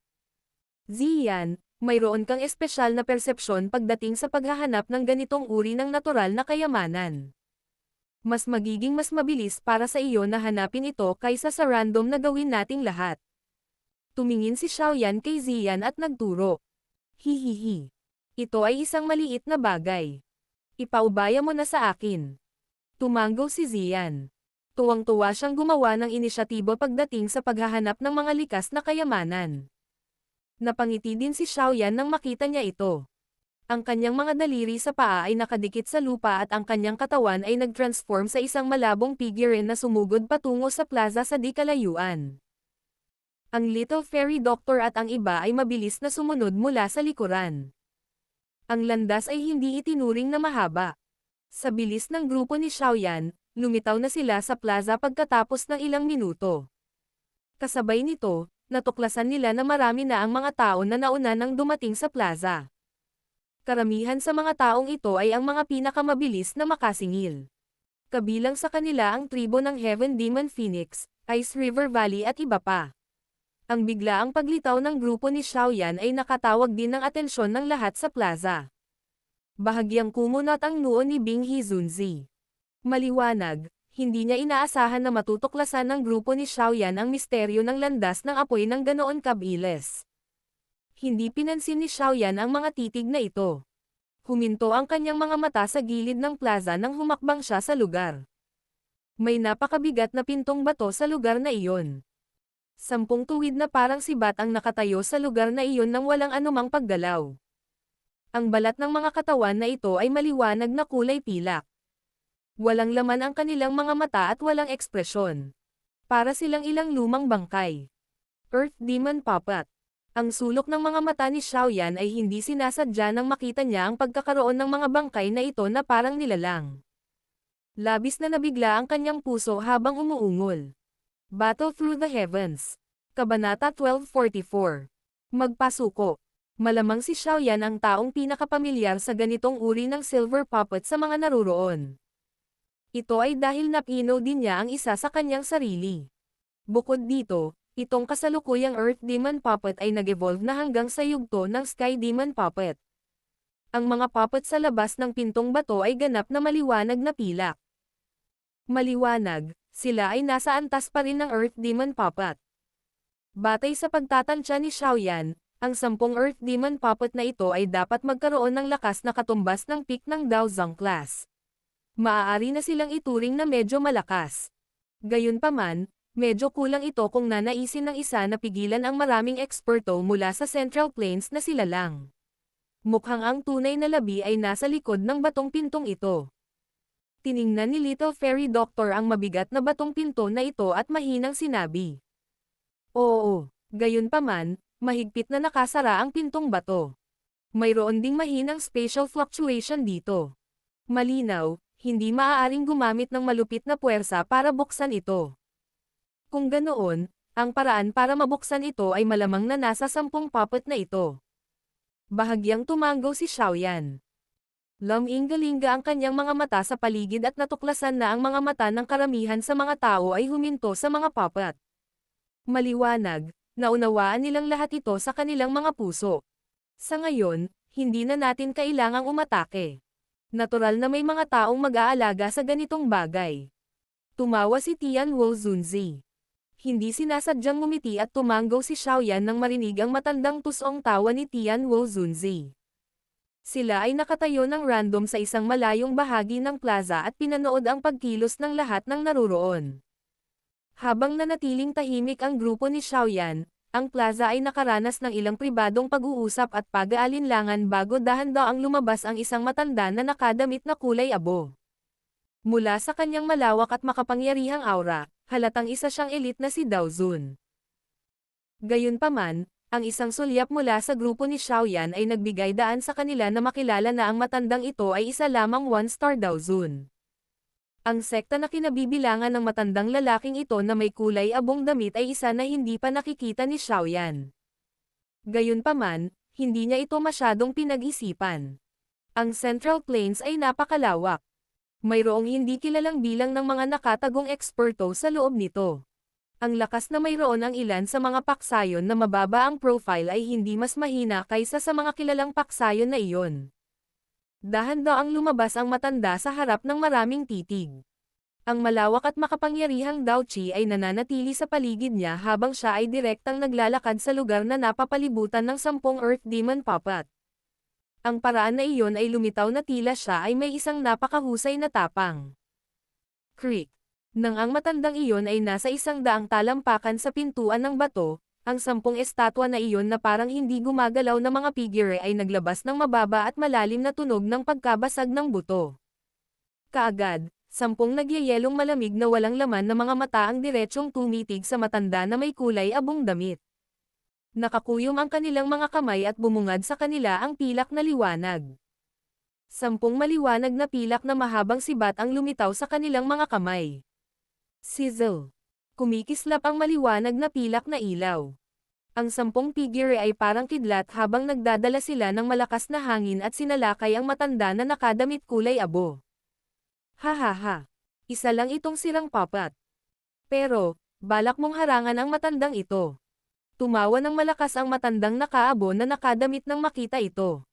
Zian, mayroon kang espesyal na persepsyon pagdating sa paghahanap ng ganitong uri ng natural na kayamanan. Mas magiging mas mabilis para sa iyo na hanapin ito kaysa sa random na gawin nating lahat. Tumingin si Xiaoyan kay Zian at nagturo. Hihihi. Ito ay isang maliit na bagay. Ipaubaya mo na sa akin. Tumanggaw si Zian. Tuwang-tuwa siyang gumawa ng inisyatibo pagdating sa paghahanap ng mga likas na kayamanan. Napangiti din si Xiaoyan nang makita niya ito. Ang kanyang mga daliri sa paa ay nakadikit sa lupa at ang kanyang katawan ay nag-transform sa isang malabong figurine na sumugod patungo sa plaza sa di kalayuan. Ang Little Fairy Doctor at ang iba ay mabilis na sumunod mula sa likuran. Ang landas ay hindi itinuring na mahaba. Sa bilis ng grupo ni Xiaoyan, lumitaw na sila sa plaza pagkatapos ng ilang minuto. Kasabay nito, natuklasan nila na marami na ang mga tao na nauna nang dumating sa plaza. Karamihan sa mga taong ito ay ang mga pinakamabilis na makasingil. Kabilang sa kanila ang tribo ng Heaven Demon Phoenix, Ice River Valley at iba pa. Ang biglaang paglitaw ng grupo ni Xiaoyan ay nakatawag din ng atensyon ng lahat sa plaza. Bahagyang kumunat ang noo ni Bing Hizunzi. Maliwanag, hindi niya inaasahan na matutuklasan ng grupo ni Xiaoyan ang misteryo ng landas ng apoy ng ganoon kabilis. Hindi pinansin ni Xiaoyan ang mga titig na ito. Huminto ang kanyang mga mata sa gilid ng plaza nang humakbang siya sa lugar. May napakabigat na pintong bato sa lugar na iyon. 10 tuwid na parang sibat ang nakatayo sa lugar na iyon nang walang anumang paggalaw. Ang balat ng mga katawan na ito ay maliwanag na kulay pilak. Walang laman ang kanilang mga mata at walang ekspresyon. Para silang ilang lumang bangkay. Earth Demon Puppet. Ang sulok ng mga mata ni Xiaoyan ay hindi sinasadya nang makita niya ang pagkakaroon ng mga bangkay na ito na parang nilalang. Labis na nabigla ang kanyang puso habang umuungol. Battle through the heavens. Kabanata 1244. Magpasuko. Malamang si Xiaoyan ang taong pinakapamilyar sa ganitong uri ng silver puppet sa mga naruroon. Ito ay dahil napino din niya ang isa sa kanyang sarili. Bukod dito, itong kasalukuyang Earth Demon Puppet ay nag-evolve na hanggang sa yugto ng Sky Demon Puppet. Ang mga puppet sa labas ng pintong bato ay ganap na maliwanag na pilak. Maliwanag, sila ay nasa antas pa rin ng Earth Demon Puppet. Batay sa pagtatansya ni Xiaoyan, ang 10 Earth Demon Puppet na ito ay dapat magkaroon ng lakas na katumbas ng peak ng Daozang class. Maaari na silang ituring na medyo malakas. Gayunpaman, medyo kulang ito kung nanaisin ng isa na pigilan ang maraming eksperto mula sa Central Plains na sila lang. Mukhang ang tunay na labi ay nasa likod ng batong pintong ito. Tiningnan ni Little Fairy Doctor ang mabigat na batong pinto na ito at mahinang sinabi. Oo, gayunpaman, mahigpit na nakasara ang pintong bato. Mayroon ding mahinang spatial fluctuation dito. Malinaw, hindi maaaring gumamit ng malupit na puwersa para buksan ito. Kung ganoon, ang paraan para mabuksan ito ay malamang na nasa 10 puppet na ito. Bahagyang tumanggaw si Xiaoyan. Laming-galinga ang kanyang mga mata sa paligid at natuklasan na ang mga mata ng karamihan sa mga tao ay huminto sa mga puppet. Maliwanag, naunawaan nilang lahat ito sa kanilang mga puso. Sa ngayon, hindi na natin kailangang umatake. Natural na may mga taong mag-aalaga sa ganitong bagay. Tumawa si Tian Wolzunzi. Hindi sinasadyang ngumiti at tumanggaw si Xiaoyan nang marinig ang matandang tusong tawa ni Tian Wolzunzi. Sila ay nakatayo ng random sa isang malayong bahagi ng plaza at pinanood ang pagkilos ng lahat ng naruroon. Habang nanatiling tahimik ang grupo ni Xiaoyan, ang plaza ay nakaranas ng ilang pribadong pag-uusap at pag-aalinlangan bago dahan-daang lumabas ang isang matanda na nakadamit na kulay abo. Mula sa kanyang malawak at makapangyarihang aura, halatang isa siyang elite na si Dao Zun. Gayunpaman, ang isang sulyap mula sa grupo ni Xiaoyan ay nagbigay daan sa kanila na makilala na ang matandang ito ay isa lamang 1-star Dao Zun. Ang sekta na kinabibilangan ng matandang lalaking ito na may kulay abong damit ay isa na hindi pa nakikita ni Xiaoyan. Gayunpaman, hindi niya ito masyadong pinag-isipan. Ang Central Plains ay napakalawak. Mayroong hindi kilalang bilang ng mga nakatagong eksperto sa loob nito. Ang lakas na mayroon ang ilan sa mga paksayon na mababa ang profile ay hindi mas mahina kaysa sa mga kilalang paksayon na iyon. Dahan-daang lumabas ang matanda sa harap ng maraming titig. Ang malawak at makapangyarihang Dao Qi ay nananatili sa paligid niya habang siya ay direktang naglalakad sa lugar na napapalibutan ng 10 Earth Demon Puppet. Ang paraan na iyon ay lumitaw na tila siya ay may isang napakahusay na tapang. Creak. Nang ang matandang iyon ay nasa 100 talampakan sa pintuan ng bato, ang 10 estatwa na iyon na parang hindi gumagalaw na mga figure ay naglabas ng mababa at malalim na tunog ng pagkabasag ng buto. Kaagad, 10 nagyayelong malamig na walang laman na mga mata ang diretsyong tumitig sa matanda na may kulay abong damit. Nakakuyom ang kanilang mga kamay at bumungad sa kanila ang pilak na liwanag. 10 maliwanag na pilak na mahabang sibat ang lumitaw sa kanilang mga kamay. Sizzle. Kumikislap ang maliwanag na pilak na ilaw. Ang 10 figure ay parang kidlat habang nagdadala sila ng malakas na hangin at sinalakay ang matanda na nakadamit kulay abo. Hahaha. Isa lang itong sirang puppet. Pero, balak mong harangan ang matandang ito. Tumawa ng malakas ang matandang nakaabo na nakadamit nang makita ito.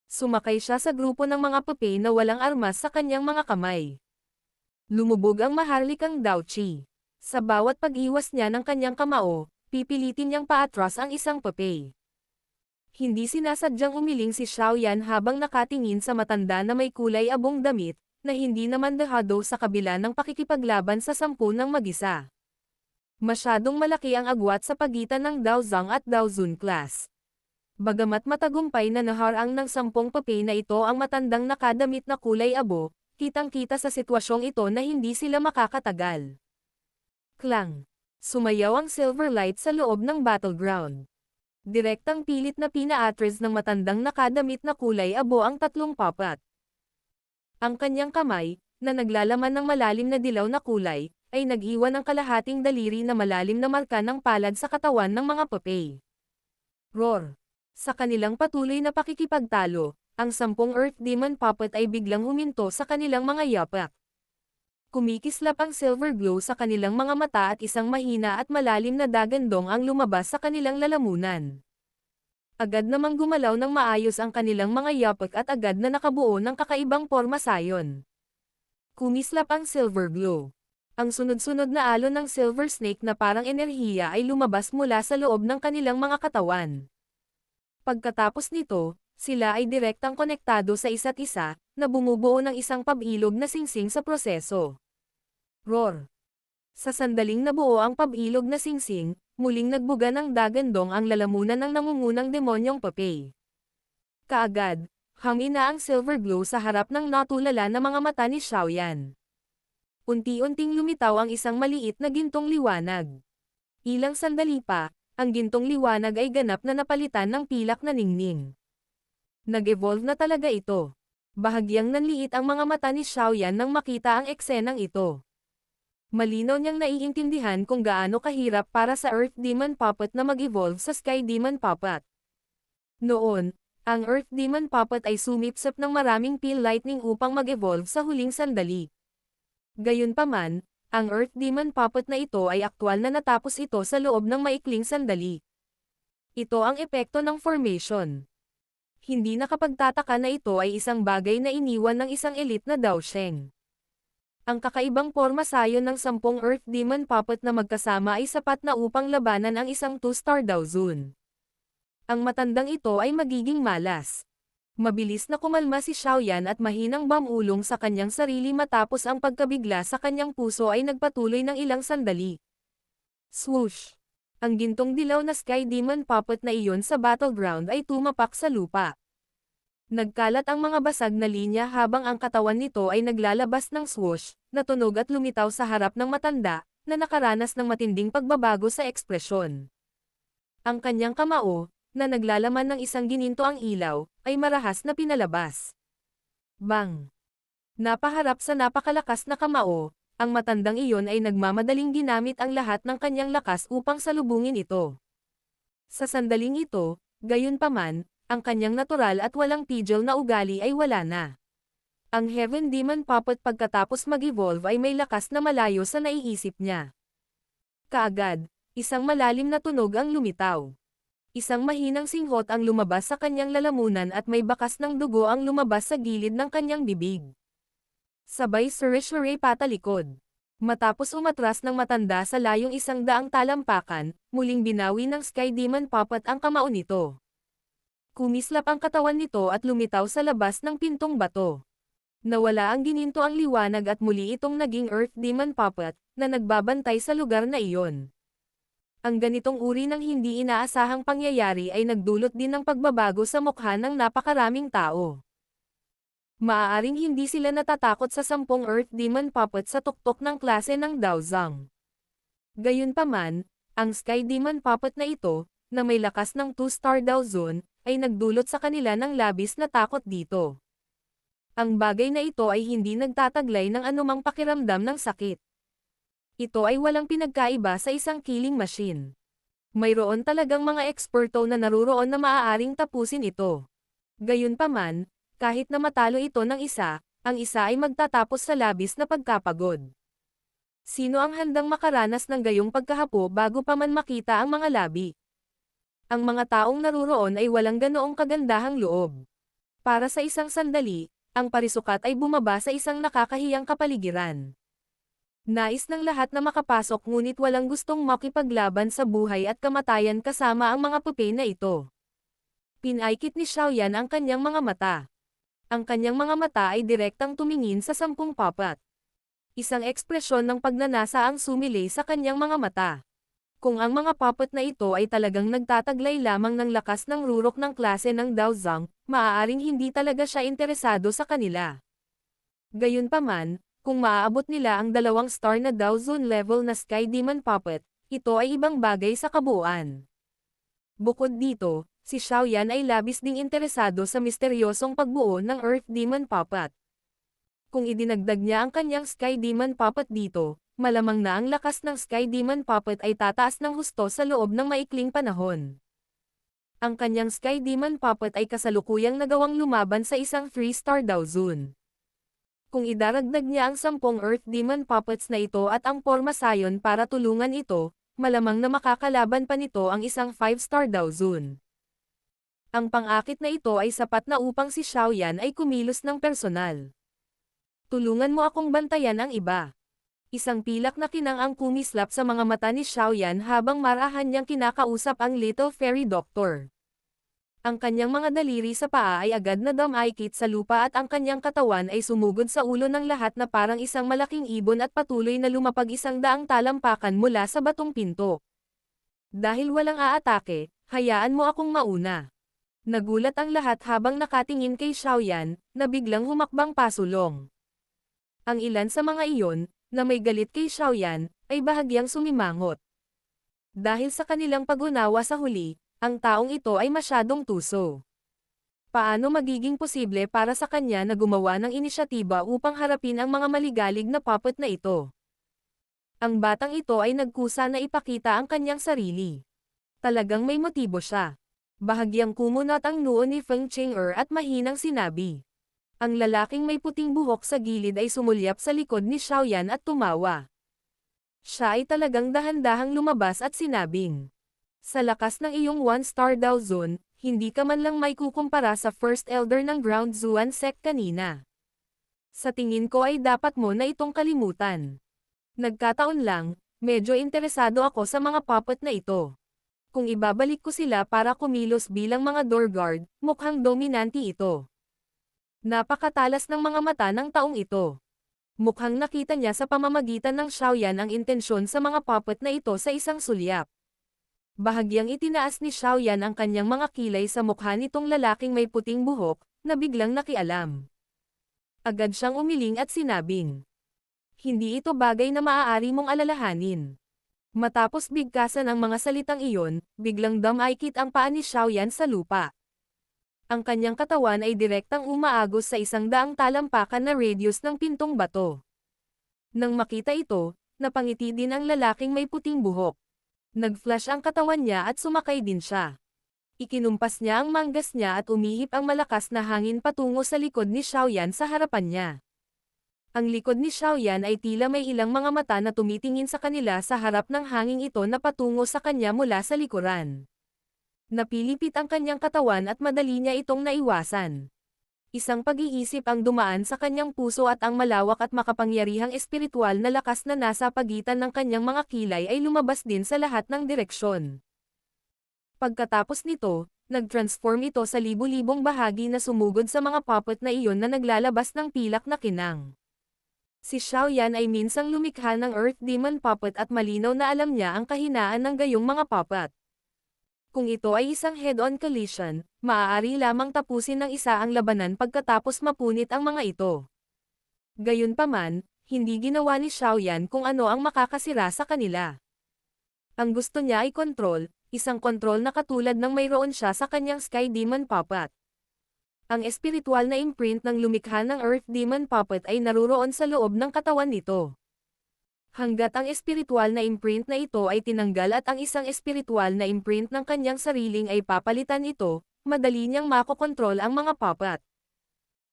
Sumakay siya sa grupo ng mga pupe na walang armas sa kanyang mga kamay. Lumubog ang maharlikang Dao Qi. Sa bawat pag-iwas niya ng kanyang kamao, pipilitin niyang paatras ang isang pupe. Hindi sinasadyang umiling si Xiaoyan habang nakatingin sa matanda na may kulay abong damit, na hindi naman dehado sa kabila ng pakikipaglaban sa 10 ng mag-isa. Masyadong malaki ang agwat sa pagitan ng Daozang at Daozun class. Bagamat matagumpay na naharang ng 10 pupe na ito ang matandang nakadamit na kulay abo, kitang-kita sa sitwasyong ito na hindi sila makakatagal. Klang. Sumayaw ang silver light sa loob ng battleground. Direktang pilit na pina-atres ng matandang nakadamit na kulay abo ang 3 puppet. Ang kanyang kamay, na naglalaman ng malalim na dilaw na kulay, ay nag-iwan ng kalahating daliri na malalim na marka ng palad sa katawan ng mga puppy. Roar! Sa kanilang patuloy na pakikipagtalo, ang 10 Earth Demon Puppet ay biglang huminto sa kanilang mga yapak. Kumikislap ang silver glow sa kanilang mga mata at isang mahina at malalim na dagandong ang lumabas sa kanilang lalamunan. Agad namang gumalaw ng maayos ang kanilang mga yapak at agad na nakabuo ng kakaibang porma sayon. Kumislap ang silver glow. Ang sunod-sunod na alon ng silver snake na parang enerhiya ay lumabas mula sa loob ng kanilang mga katawan. Pagkatapos nito, sila ay direktang konektado sa isa't isa, na bumubuo ng isang pabilog na singsing sa proseso. Roar! Sa sandaling nabuo ang pabilog na singsing, muling nagbuga ng dagandong ang lalamunan ng nangungunang demonyong puppy. Kaagad, hamina ang silver glow sa harap ng natulala na mga mata ni Xiaoyan. Unti-unting lumitaw ang isang maliit na gintong liwanag. Ilang sandali pa, ang gintong liwanag ay ganap na napalitan ng pilak na ningning. Nag-evolve na talaga ito. Bahagyang nanliit ang mga mata ni Xiaoyan nang makita ang eksenang ito. Malinaw niyang naiintindihan kung gaano kahirap para sa Earth Demon Puppet na mag-evolve sa Sky Demon Puppet. Noon, ang Earth Demon Puppet ay sumipsip ng maraming peel lightning upang mag-evolve sa huling sandali. Gayunpaman, ang Earth Demon Puppet na ito ay aktwal na natapos ito sa loob ng maikling sandali. Ito ang epekto ng formation. Hindi nakapagtataka na ito ay isang bagay na iniwan ng isang elite na Daosheng. Ang kakaibang porma sayon ng 10 Earth Demon Puppet na magkasama ay sapat na upang labanan ang isang 2-star Daozun. Ang matandang ito ay magiging malas. Mabilis na kumalma si Xiaoyan at mahinang bamulong sa kanyang sarili matapos ang pagkabigla sa kanyang puso ay nagpatuloy ng ilang sandali. Swoosh! Ang gintong dilaw na Sky Demon Puppet na iyon sa battleground ay tumapak sa lupa. Nagkalat ang mga basag na linya habang ang katawan nito ay naglalabas ng swoosh, na tunog at lumitaw sa harap ng matanda, na nakaranas ng matinding pagbabago sa ekspresyon. Ang kanyang kamao, na naglalaman ng isang gininto ang ilaw, ay marahas na pinalabas. Bang! Napaharap sa napakalakas na kamao, ang matandang iyon ay nagmamadaling ginamit ang lahat ng kanyang lakas upang salubungin ito. Sa sandaling ito, gayunpaman, ang kanyang natural at walang tigil na ugali ay wala na. Ang Heaven Demon Puppet pagkatapos mag-evolve ay may lakas na malayo sa naiisip niya. Kaagad, isang malalim na tunog ang lumitaw. Isang mahinang singhot ang lumabas sa kanyang lalamunan at may bakas ng dugo ang lumabas sa gilid ng kanyang bibig. Sabay suri-suri patalikod. Matapos umatras ng matanda sa layong 100 talampakan, muling binawi ng Sky Demon Puppet ang kamao nito. Kumislap ang katawan nito at lumitaw sa labas ng pintong bato. Nawala ang gininto ang liwanag at muli itong naging Earth Demon Puppet, na nagbabantay sa lugar na iyon. Ang ganitong uri ng hindi inaasahang pangyayari ay nagdulot din ng pagbabago sa mukha ng napakaraming tao. Maaaring hindi sila natatakot sa 10 Earth Demon Puppet sa tuktok ng klase ng Daozang. Gayunpaman, ang Sky Demon Puppet na ito, na may lakas ng 2-star Daozun, ay nagdulot sa kanila ng labis na takot dito. Ang bagay na ito ay hindi nagtataglay ng anumang pakiramdam ng sakit. Ito ay walang pinagkaiba sa isang killing machine. Mayroon talagang mga eksperto na naruroon na maaaring tapusin ito. Gayunpaman, kahit na matalo ito ng isa, ang isa ay magtatapos sa labis na pagkapagod. Sino ang handang makaranas ng gayong pagkahapo bago pa man makita ang mga labi? Ang mga taong naruroon ay walang ganoong kagandahang loob. Para sa isang sandali, ang parisukat ay bumaba sa isang nakakahiyang kapaligiran. Nais ng lahat na makapasok ngunit walang gustong makipaglaban sa buhay at kamatayan kasama ang mga puppy na ito. Pinaikit ni Xiaoyan ang kanyang mga mata. Ang kanyang mga mata ay direktang tumingin sa 10 puppet. Isang ekspresyon ng pagnanasa ang sumilay sa kanyang mga mata. Kung ang mga puppet na ito ay talagang nagtataglay lamang ng lakas ng rurok ng klase ng Daozang, maaaring hindi talaga siya interesado sa kanila. Gayunpaman, kung maaabot nila ang 2-star na Daozun level na Sky Demon Puppet, ito ay ibang bagay sa kabuuan. Bukod dito, si Xiaoyan ay labis ding interesado sa misteryosong pagbuo ng Earth Demon Puppet. Kung idinagdag niya ang kanyang Sky Demon Puppet dito, malamang na ang lakas ng Sky Demon Puppet ay tataas ng husto sa loob ng maikling panahon. Ang kanyang Sky Demon Puppet ay kasalukuyang nagawang lumaban sa isang 3-star Dow Zone. Kung idaragdag niya ang 10 Earth Demon Puppets na ito at ang Porma Sion para tulungan ito, malamang na makakalaban pa nito ang isang 5-star Dow Zone. Ang pang-akit na ito ay sapat na upang si Xiaoyan ay kumilos ng personal. Tulungan mo akong bantayan ang iba. Isang pilak na kinang ang kumislap sa mga mata ni Xiaoyan habang marahan niyang kinakausap ang Little Fairy Doctor. Ang kanyang mga daliri sa paa ay agad na dumaikit sa lupa at ang kanyang katawan ay sumugod sa ulo ng lahat na parang isang malaking ibon at patuloy na lumapag 100 talampakan mula sa batong pinto. Dahil walang aatake, hayaan mo akong mauna. Nagulat ang lahat habang nakatingin kay Xiaoyan, na biglang humakbang pasulong. Ang ilan sa mga iyon, na may galit kay Xiaoyan, ay bahagyang sumimangot. Dahil sa kanilang pag-unawa sa huli, ang taong ito ay masyadong tuso. Paano magiging posible para sa kanya na gumawa ng inisyatiba upang harapin ang mga maligalig na puppet na ito? Ang batang ito ay nagkusa na ipakita ang kanyang sarili. Talagang may motibo siya. Bahagyang kumunot ang noo ni Feng Chang'er at mahinang sinabi. Ang lalaking may puting buhok sa gilid ay sumulyap sa likod ni Xiaoyan at tumawa. Siya ay talagang dahan-dahang lumabas at sinabing, sa lakas ng iyong 1-star Dow Zone, hindi ka man lang may kukumpara sa First Elder ng Ground Zuan Sect kanina. Sa tingin ko ay dapat mo na itong kalimutan. Nagkataon lang, medyo interesado ako sa mga puppet na ito. Kung ibabalik ko sila para kumilos bilang mga door guard, mukhang dominante ito. Napakatalas ng mga mata ng taong ito. Mukhang nakita niya sa pamamagitan ng Xiaoyan ang intensyon sa mga puppet na ito sa isang sulyap. Bahagyang itinaas ni Xiaoyan ang kanyang mga kilay sa mukha nitong lalaking may puting buhok, na biglang nakialam. Agad siyang umiling at sinabing, hindi ito bagay na maaari mong alalahanin. Matapos bigkasan ang mga salitang iyon, biglang dumaikit ang paa ni Xiaoyan sa lupa. Ang kanyang katawan ay direktang umaagos sa 100 talampakan na radius ng pintong bato. Nang makita ito, napangiti din ang lalaking may puting buhok. Nag-flash ang katawan niya at sumakay din siya. Ikinumpas niya ang manggas niya at umihip ang malakas na hangin patungo sa likod ni Xiaoyan sa harapan niya. Ang likod ni Xiaoyan ay tila may ilang mga mata na tumitingin sa kanila sa harap ng hangin ito na patungo sa kanya mula sa likuran. Napilipit ang kanyang katawan at madali niya itong naiwasan. Isang pag-iisip ang dumaan sa kanyang puso at ang malawak at makapangyarihang espiritual na lakas na nasa pagitan ng kanyang mga kilay ay lumabas din sa lahat ng direksyon. Pagkatapos nito, nag-transform ito sa libu-libong bahagi na sumugod sa mga puppet na iyon na naglalabas ng pilak na kinang. Si Xiaoyan ay minsang lumikha ng Earth Demon Puppet at malinaw na alam niya ang kahinaan ng gayong mga puppet. Kung ito ay isang head-on collision, maaari lamang tapusin ng isa ang labanan pagkatapos mapunit ang mga ito. Gayunpaman, hindi ginawa ni Xiaoyan kung ano ang makakasira sa kanila. Ang gusto niya ay kontrol, isang kontrol na katulad ng mayroon siya sa kanyang Sky Demon Puppet. Ang espiritual na imprint ng lumikha ng Earth Demon Puppet ay naruroon sa loob ng katawan nito. Hanggat ang espiritual na imprint na ito ay tinanggal at ang isang espiritual na imprint ng kanyang sariling ay papalitan ito, madali niyang makokontrol ang mga puppet.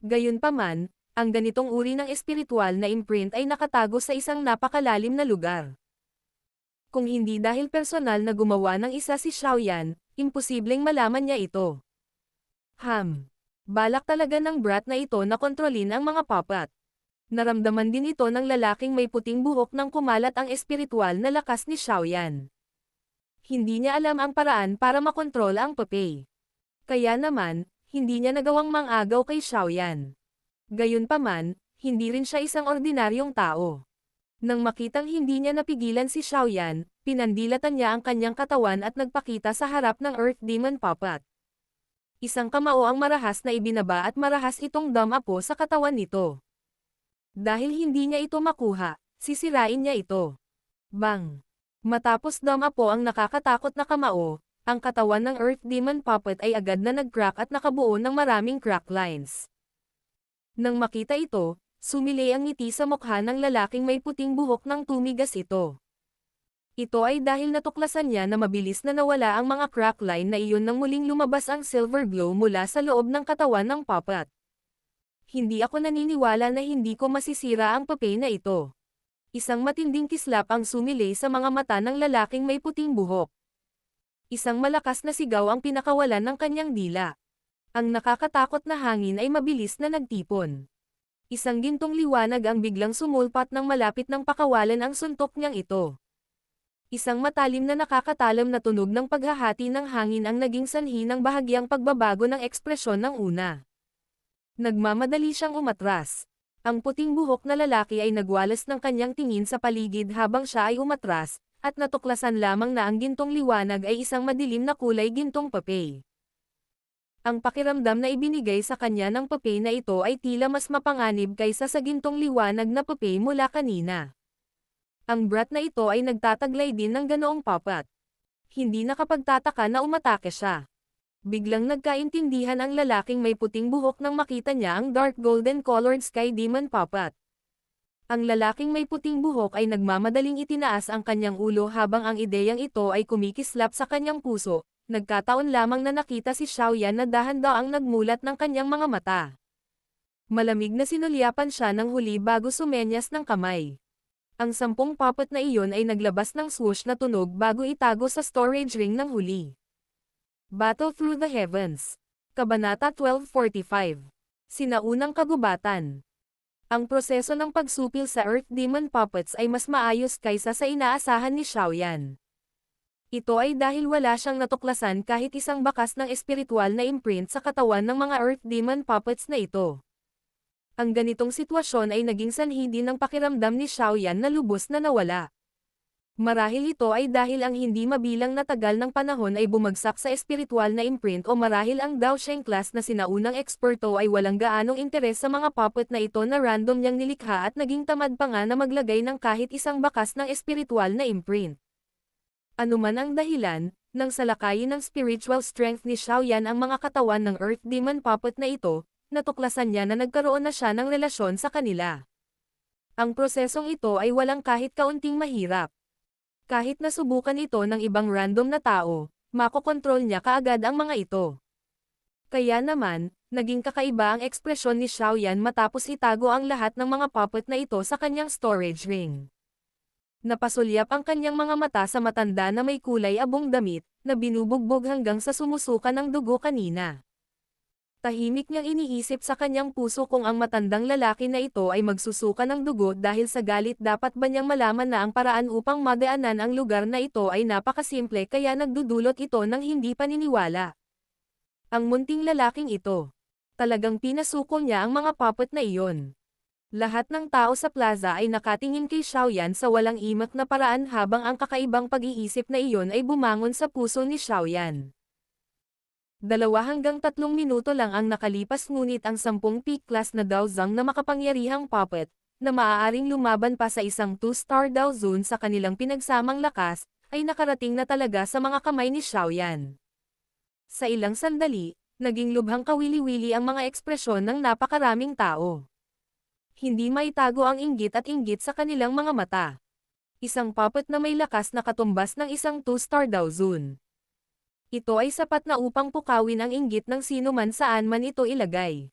Gayunpaman, ang ganitong uri ng espiritual na imprint ay nakatago sa isang napakalalim na lugar. Kung hindi dahil personal na gumawa ng isa si Xiaoyan, imposibleng malaman niya ito. Balak talaga ng brat na ito na kontrolin ang mga puppet. Naramdaman din ito ng lalaking may puting buhok nang kumalat ang espiritual na lakas ni Xiaoyan. Hindi niya alam ang paraan para makontrol ang puppet. Kaya naman, hindi niya nagawang mangagaw kay Xiaoyan. Gayunpaman, hindi rin siya isang ordinaryong tao. Nang makitang hindi niya napigilan si Xiaoyan, pinandilatan niya ang kanyang katawan at nagpakita sa harap ng Earth Demon Puppet. Isang kamao ang marahas na ibinaba at marahas itong dumapo sa katawan nito. Dahil hindi niya ito makuha, sisirain niya ito. Bang! Matapos dumapo ang nakakatakot na kamao, ang katawan ng Earth Demon Puppet ay agad na nag-crack at nakabuo ng maraming crack lines. Nang makita ito, Sumilay ang ngiti sa mukha ng lalaking may puting buhok nang tumigas ito. Ito ay dahil natuklasan niya na mabilis na nawala ang mga crackline na iyon nang muling lumabas ang silver glow mula sa loob ng katawan ng puppet. Hindi ako naniniwala na hindi ko masisira ang papel na ito. Isang matinding kislap ang sumilay sa mga mata ng lalaking may puting buhok. Isang malakas na sigaw ang pinakawalan ng kanyang dila. Ang nakakatakot na hangin ay mabilis na nagtipon. Isang gintong liwanag ang biglang sumulpat ng malapit ng pakawalan ang suntok niyang ito. Isang matalim na nakakatalam na tunog ng paghahati ng hangin ang naging sanhi ng bahagyang pagbabago ng ekspresyon ng una. Nagmamadali siyang umatras. Ang puting buhok na lalaki ay nagwalas ng kanyang tingin sa paligid habang siya ay umatras, at natuklasan lamang na ang gintong liwanag ay isang madilim na kulay gintong papel. Ang pakiramdam na ibinigay sa kanya ng papel na ito ay tila mas mapanganib kaysa sa gintong liwanag na papel mula kanina. Ang brat na ito ay nagtataglay din ng ganoong puppet. Hindi nakapagtataka na umatake siya. Biglang nagkaintindihan ang lalaking may puting buhok nang makita niya ang dark golden colored sky demon puppet. Ang lalaking may puting buhok ay nagmamadaling itinaas ang kanyang ulo habang ang ideyang ito ay kumikislap sa kanyang puso. Nagkataon lamang na nakita si Xiaoyan na dahan-daang nagmulat ng kanyang mga mata. Malamig na sinulyapan siya ng huli bago sumenyas ng kamay. Ang 10 puppet na iyon ay naglabas ng swoosh na tunog bago itago sa storage ring ng huli. Battle Through the Heavens. Kabanata 1245. Sinaunang kagubatan. Ang proseso ng pagsupil sa Earth Demon Puppets ay mas maayos kaysa sa inaasahan ni Xiaoyan. Ito ay dahil wala siyang natuklasan kahit isang bakas ng espiritual na imprint sa katawan ng mga Earth Demon Puppets na ito. Ang ganitong sitwasyon ay naging sanhi din ng pakiramdam ni Xiaoyan na lubos na nawala. Marahil ito ay dahil ang hindi mabilang na tagal ng panahon ay bumagsak sa espiritual na imprint o marahil ang Dao Sheng class na sinaunang eksperto ay walang gaanong interes sa mga puppet na ito na random niyang nilikha at naging tamad pa nga na maglagay ng kahit isang bakas ng espiritual na imprint. Anuman ang dahilan, nang salakayin ng spiritual strength ni Xiaoyan ang mga katawan ng Earth Demon Puppet na ito, natuklasan niya na nagkaroon na siya ng relasyon sa kanila. Ang prosesong ito ay walang kahit kaunting mahirap. Kahit nasubukan ito ng ibang random na tao, makokontrol niya kaagad ang mga ito. Kaya naman, naging kakaiba ang ekspresyon ni Xiaoyan matapos itago ang lahat ng mga puppet na ito sa kanyang storage ring. Napasulyap ang kanyang mga mata sa matanda na may kulay abong damit, na binubugbog hanggang sa sumusuka ng dugo kanina. Tahimik niyang iniisip sa kanyang puso kung ang matandang lalaki na ito ay magsusuka ng dugo dahil sa galit. Dapat ba niyang malaman na ang paraan upang madaanan ang lugar na ito ay napakasimple kaya nagdudulot ito ng hindi paniniwala. Ang munting lalaking ito. Talagang pinasuko niya ang mga puppet na iyon. Lahat ng tao sa plaza ay nakatingin kay Xiaoyan sa walang imak na paraan habang ang kakaibang pag-iisip na iyon ay bumangon sa puso ni Xiaoyan. 2 hanggang 3 minuto lang ang nakalipas ngunit ang 10 peak class na Dao Zhang na makapangyarihang puppet, na maaaring lumaban pa sa isang 2-star Dao Zone sa kanilang pinagsamang lakas, ay nakarating na talaga sa mga kamay ni Xiaoyan. Sa ilang sandali, naging lubhang kawili-wili ang mga ekspresyon ng napakaraming tao. Hindi maitago ang inggit at inggit sa kanilang mga mata. Isang puppet na may lakas na katumbas ng isang 2-star Dao Zone. Ito ay sapat na upang pukawin ang inggit ng sino man saan man ito ilagay.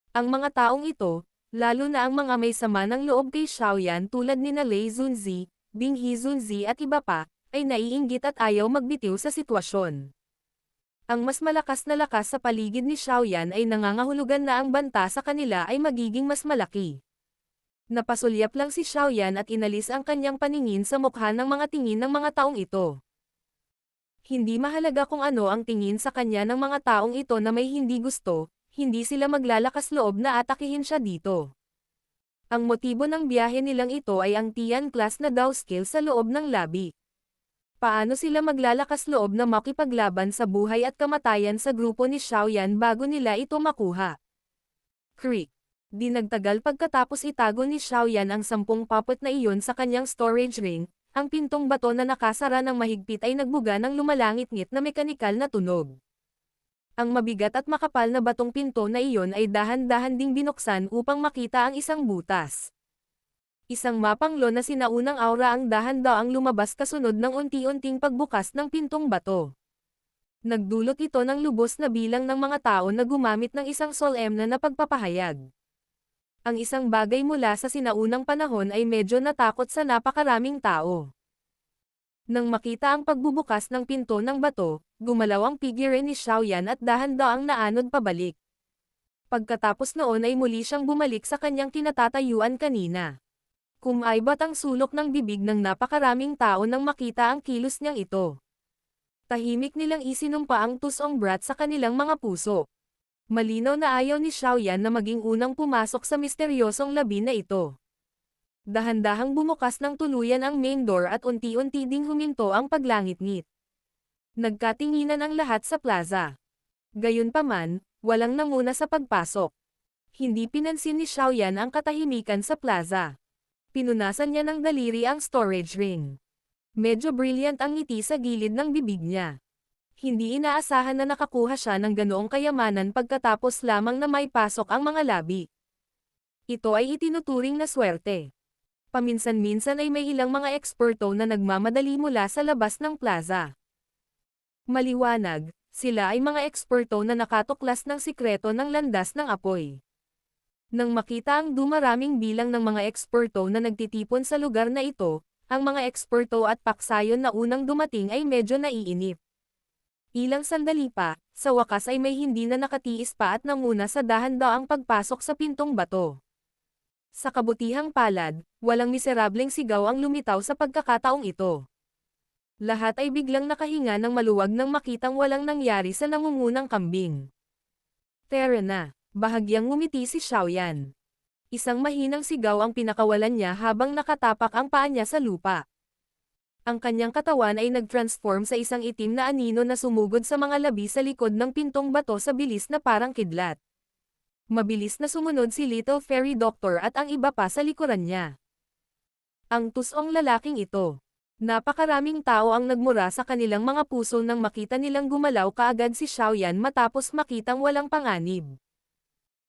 Ang mga taong ito, lalo na ang mga may sama ng loob kay Xiaoyan tulad nina Lei Zunzi, Bing Hizunzi at iba pa, ay naiinggit at ayaw magbitiw sa sitwasyon. Ang mas malakas na lakas sa paligid ni Xiaoyan ay nangangahulugan na ang banta sa kanila ay magiging mas malaki. Napasulyap lang si Xiaoyan at inalis ang kanyang paningin sa mukha ng mga tingin ng mga taong ito. Hindi mahalaga kung ano ang tingin sa kanya ng mga taong ito na may hindi gusto, hindi sila maglalakas loob na atakihin siya dito. Ang motibo ng biyahe nilang ito ay ang Tian class na Dao skill sa loob ng labi. Paano sila maglalakas loob na makipaglaban sa buhay at kamatayan sa grupo ni Xiaoyan bago nila ito makuha? Creek. Di nagtagal pagkatapos itago ni Xiaoyan ang 10 puppet na iyon sa kanyang storage ring, ang pintong bato na nakasara ng mahigpit ay nagbuga ng lumalangit-ngit na mekanikal na tunog. Ang mabigat at makapal na batong pinto na iyon ay dahan-dahan ding binuksan upang makita ang isang butas. Isang mapanglo na sinaunang aura ang dahan-daang lumabas kasunod ng unti-unting pagbukas ng pintong bato. Nagdulot ito ng lubos na bilang ng mga tao na gumamit ng isang solemna na pagpapahayag. Ang isang bagay mula sa sinaunang panahon ay medyo natakot sa napakaraming tao. Nang makita ang pagbubukas ng pinto ng bato, gumalaw ang figure ni Xiaoyan at dahan-daang naanod pabalik. Pagkatapos noon ay muli siyang bumalik sa kanyang kinatatayuan kanina. Kumaibat ang sulok ng bibig ng napakaraming tao nang makita ang kilos niyang ito. Tahimik nilang isinumpa ang tusong brat sa kanilang mga puso. Malinaw na ayaw ni Xiaoyan na maging unang pumasok sa misteryosong labi na ito. Dahan-dahang bumukas ng tuluyan ang main door at unti-unti ding huminto ang paglangit-ngit. Nagkatinginan ang lahat sa plaza. Gayunpaman, walang nanguna sa pagpasok. Hindi pinansin ni Xiaoyan ang katahimikan sa plaza. Pinunasan niya ng daliri ang storage ring. Medyo brilliant ang ngiti sa gilid ng bibig niya. Hindi inaasahan na nakakuha siya ng ganoong kayamanan pagkatapos lamang na may pasok ang mga labi. Ito ay itinuturing na swerte. Paminsan-minsan ay may ilang mga eksperto na nagmamadali mula sa labas ng plaza. Maliwanag, sila ay mga eksperto na nakatuklas ng sikreto ng landas ng apoy. Nang makita ang dumaraming bilang ng mga eksperto na nagtitipon sa lugar na ito, ang mga eksperto at paksayon na unang dumating ay medyo naiinip. Ilang sandali pa, sa wakas ay may hindi na nakatiis pa at nanguna sa dahan-daang pagpasok sa pintong bato. Sa kabutihang palad, walang miserableng sigaw ang lumitaw sa pagkakataong ito. Lahat ay biglang nakahinga ng maluwag nang makitang walang nangyari sa nangungunang kambing. Tara na, bahagyang ngumiti si Xiaoyan. Isang mahinang sigaw ang pinakawalan niya habang nakatapak ang paa niya sa lupa. Ang kanyang katawan ay nag-transform sa isang itim na anino na sumugod sa mga labi sa likod ng pintong bato sa bilis na parang kidlat. Mabilis na sumunod si Little Fairy Doctor at ang iba pa sa likuran niya. Ang tusong lalaking ito. Napakaraming tao ang nagmura sa kanilang mga puso nang makita nilang gumalaw kaagad si Xiaoyan matapos makitang walang panganib.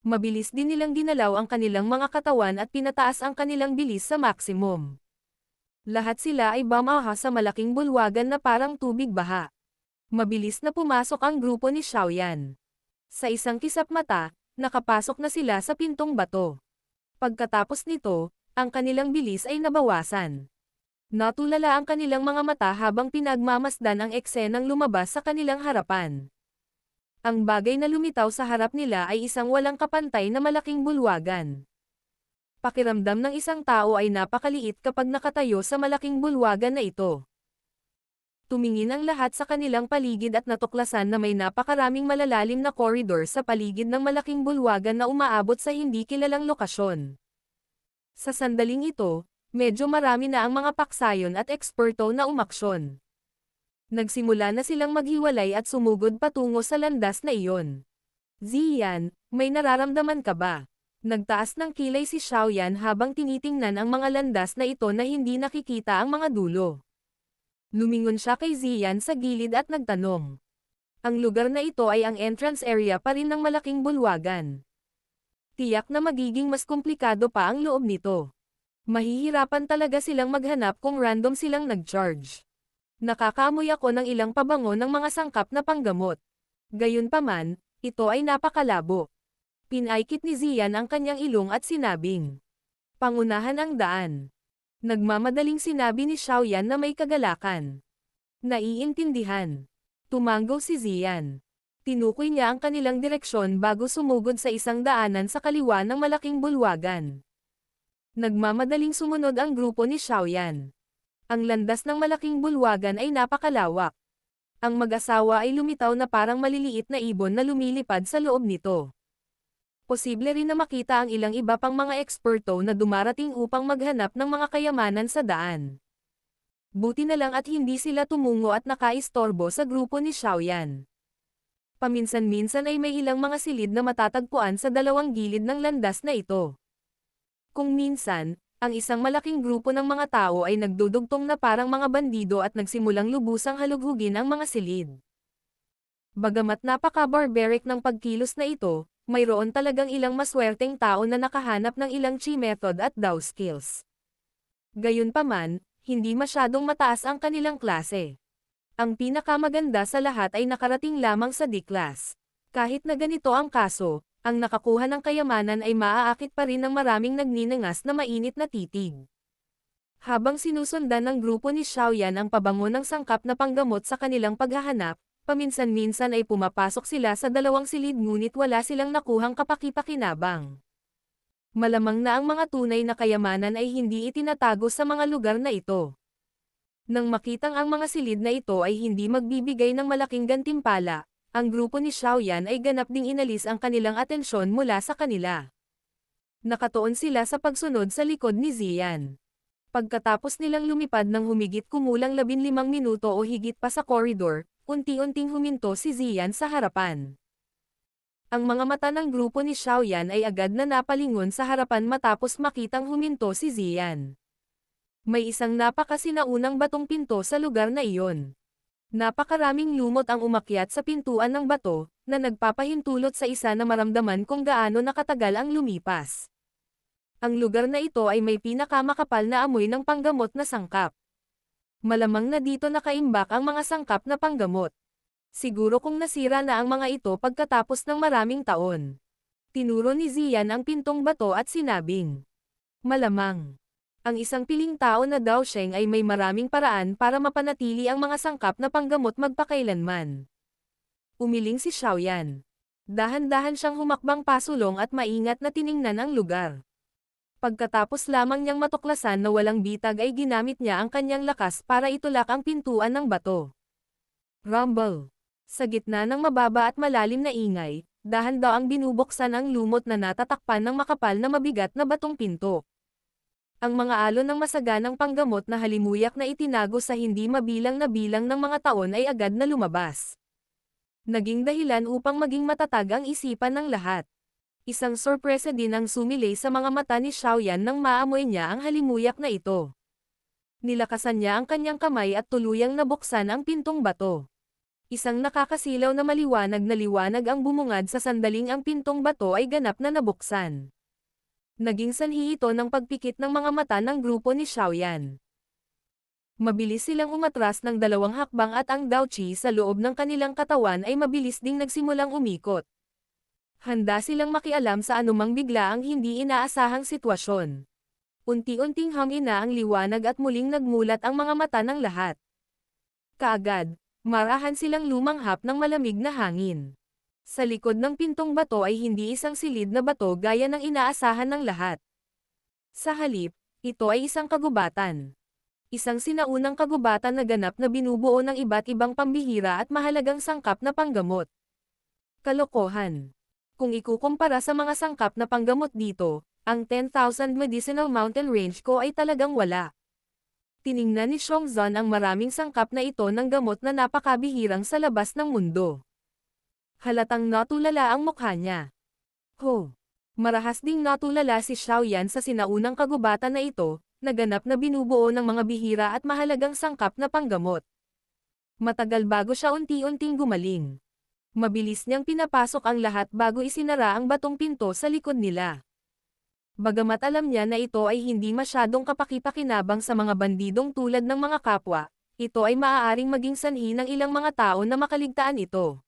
Mabilis din nilang ginalaw ang kanilang mga katawan at pinataas ang kanilang bilis sa maximum. Lahat sila ay bumaha sa malaking bulwagan na parang tubig baha. Mabilis na pumasok ang grupo ni Xiaoyan. Sa isang kisap mata, nakapasok na sila sa pintong bato. Pagkatapos nito, ang kanilang bilis ay nabawasan. Natulala ang kanilang mga mata habang pinagmamasdan ang eksenang lumabas sa kanilang harapan. Ang bagay na lumitaw sa harap nila ay isang walang kapantay na malaking bulwagan. Pakiramdam ng isang tao ay napakaliit kapag nakatayo sa malaking bulwagan na ito. Tumingin ang lahat sa kanilang paligid at natuklasan na may napakaraming malalalim na koridor sa paligid ng malaking bulwagan na umaabot sa hindi kilalang lokasyon. Sa sandaling ito, medyo marami na ang mga paksayon at eksperto na umaksyon. Nagsimula na silang maghiwalay at sumugod patungo sa landas na iyon. Ziyan, may nararamdaman ka ba? Nagtaas ng kilay si Xiaoyan habang tinitingnan ang mga landas na ito na hindi nakikita ang mga dulo. Lumingon siya kay Ziyan sa gilid at nagtanong. Ang lugar na ito ay ang entrance area pa rin ng malaking bulwagan. Tiyak na magiging mas komplikado pa ang loob nito. Mahihirapan talaga silang maghanap kung random silang nag-charge. Nakakaamoy ako ng ilang pabango ng mga sangkap na panggamot. Gayunpaman, ito ay napakalabo. Pinaikit ni Ziyan ang kanyang ilong at sinabing, "Pangunahan ang daan." Nagmamadaling sinabi ni Xiaoyan na may kagalakan. Naiintindihan. Tumanggaw si Ziyan. Tinukoy niya ang kanilang direksyon bago sumugod sa isang daanan sa kaliwa ng malaking bulwagan. Nagmamadaling sumunod ang grupo ni Xiaoyan. Ang landas ng malaking bulwagan ay napakalawak. Ang mag-asawa ay lumitaw na parang maliliit na ibon na lumilipad sa loob nito. Posible rin na makita ang ilang iba pang mga eksperto na dumarating upang maghanap ng mga kayamanan sa daan. Buti na lang at hindi sila tumungo at nakaistorbo sa grupo ni Xiaoyan. Paminsan-minsan ay may ilang mga silid na matatagpuan sa dalawang gilid ng landas na ito. Kung minsan, ang isang malaking grupo ng mga tao ay nagdudugtong na parang mga bandido at nagsimulang lubusang halughugin ang mga silid. Bagamat napaka-barbaric ng pagkilos na ito, mayroon talagang ilang maswerteng tao na nakahanap ng ilang chi method at Dao skills. Gayunpaman, hindi masyadong mataas ang kanilang klase. Ang pinakamaganda sa lahat ay nakarating lamang sa D-class. Kahit na ganito ang kaso, ang nakakuha ng kayamanan ay maaakit pa rin ng maraming nagninangas na mainit na titig. Habang sinusundan ng grupo ni Xiaoyan ang pabango ng sangkap na panggamot sa kanilang paghahanap, paminsan-minsan ay pumapasok sila sa dalawang silid ngunit wala silang nakuhang kapaki-pakinabang. Malamang na ang mga tunay na kayamanan ay hindi itinatago sa mga lugar na ito. Nang makitang ang mga silid na ito ay hindi magbibigay ng malaking gantimpala, ang grupo ni Xiaoyan ay ganap ding inalis ang kanilang atensyon mula sa kanila. Nakatuon sila sa pagsunod sa likod ni Ziyan. Pagkatapos nilang lumipad ng humigit kumulang 15 minuto o higit pa sa koridor, unti-unting huminto si Ziyan sa harapan. Ang mga mata ng grupo ni Xiaoyan ay agad na napalingon sa harapan matapos makitang huminto si Ziyan. May isang napakasinaunang batong pinto sa lugar na iyon. Napakaraming lumot ang umakyat sa pintuan ng bato, na nagpapahintulot sa isa na maramdaman kung gaano nakatagal ang lumipas. Ang lugar na ito ay may pinakamakapal na amoy ng panggamot na sangkap. Malamang na dito nakaimbak ang mga sangkap na panggamot. Siguro kung nasira na ang mga ito pagkatapos ng maraming taon. Tinuro ni Ziyan ang pintong bato at sinabing, malamang. Ang isang piling tao na Dao Sheng ay may maraming paraan para mapanatili ang mga sangkap na panggamot magpakailanman. Umiling si Xiaoyan. Dahan-dahan siyang humakbang pasulong at maingat na tiningnan ang lugar. Pagkatapos lamang niyang matuklasan na walang bitag ay ginamit niya ang kanyang lakas para itulak ang pintuan ng bato. Rumble. Sa gitna ng mababa at malalim na ingay, dahan-daang binubuksan ang lumot na natatakpan ng makapal na mabigat na batong pinto. Ang mga alon ng masaganang panggamot na halimuyak na itinago sa hindi mabilang na bilang ng mga taon ay agad na lumabas. Naging dahilan upang maging matatag ang isipan ng lahat. Isang sorpresa din ang sumilay sa mga mata ni Xiaoyan nang maamoy niya ang halimuyak na ito. Nilakasan niya ang kanyang kamay at tuluyang nabuksan ang pintong bato. Isang nakakasilaw na liwanag ang bumungad sa sandaling ang pintong bato ay ganap na nabuksan. Naging sanhi ito ng pagpikit ng mga mata ng grupo ni Xiaoyan. Mabilis silang umatras ng 2 hakbang at ang Dao Qi sa loob ng kanilang katawan ay mabilis ding nagsimulang umikot. Handa silang makialam sa anumang biglaang hindi inaasahang sitwasyon. Unti-unting hamina ang liwanag at muling nagmulat ang mga mata ng lahat. Kaagad, marahan silang lumanghap ng malamig na hangin. Sa likod ng pintong bato ay hindi isang silid na bato gaya ng inaasahan ng lahat. Sa halip, ito ay isang kagubatan. Isang sinaunang kagubatan na ganap na binubuo ng iba't ibang pambihira at mahalagang sangkap na panggamot. Kalokohan. Kung ikukumpara sa mga sangkap na panggamot dito, ang 10,000 Medicinal Mountain Range ko ay talagang wala. Tiningnan ni Xiongzhan ang maraming sangkap na ito ng gamot na napakabihirang sa labas ng mundo. Halatang natulala ang mukha niya. Ho! Marahas ding natulala si Xiaoyan sa sinaunang kagubatan na ito, na ganap na binubuo ng mga bihira at mahalagang sangkap na panggamot. Matagal bago siya unti-unting gumaling. Mabilis niyang pinapasok ang lahat bago isinara ang batong pinto sa likod nila. Bagamat alam niya na ito ay hindi masyadong kapaki-pakinabang sa mga bandidong tulad ng mga kapwa, ito ay maaaring maging sanhi ng ilang mga tao na makaligtaan ito.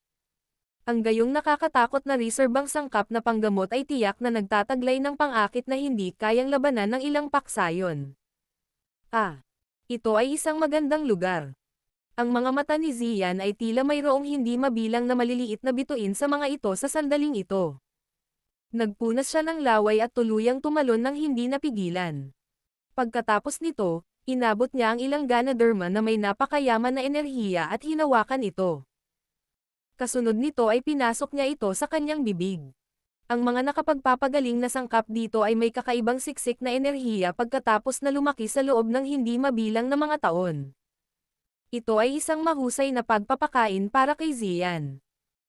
Ang gayong nakakatakot na reserbang sangkap na panggamot ay tiyak na nagtataglay ng pang-akit na hindi kayang labanan ng ilang paksayon. Ito ay isang magandang lugar. Ang mga mata ni Ziyan ay tila mayroong hindi mabilang na maliliit na bituin sa mga ito sa sandaling ito. Nagpunas siya ng laway at tuluyang tumalon ng hindi napigilan. Pagkatapos nito, inabot niya ang ilang Ganoderma na may napakayaman na enerhiya at hinawakan ito. Kasunod nito ay pinasok niya ito sa kanyang bibig. Ang mga nakapagpapagaling na sangkap dito ay may kakaibang siksik na enerhiya pagkatapos na lumaki sa loob ng hindi mabilang na mga taon. Ito ay isang mahusay na pagpapakain para kay Ziyan.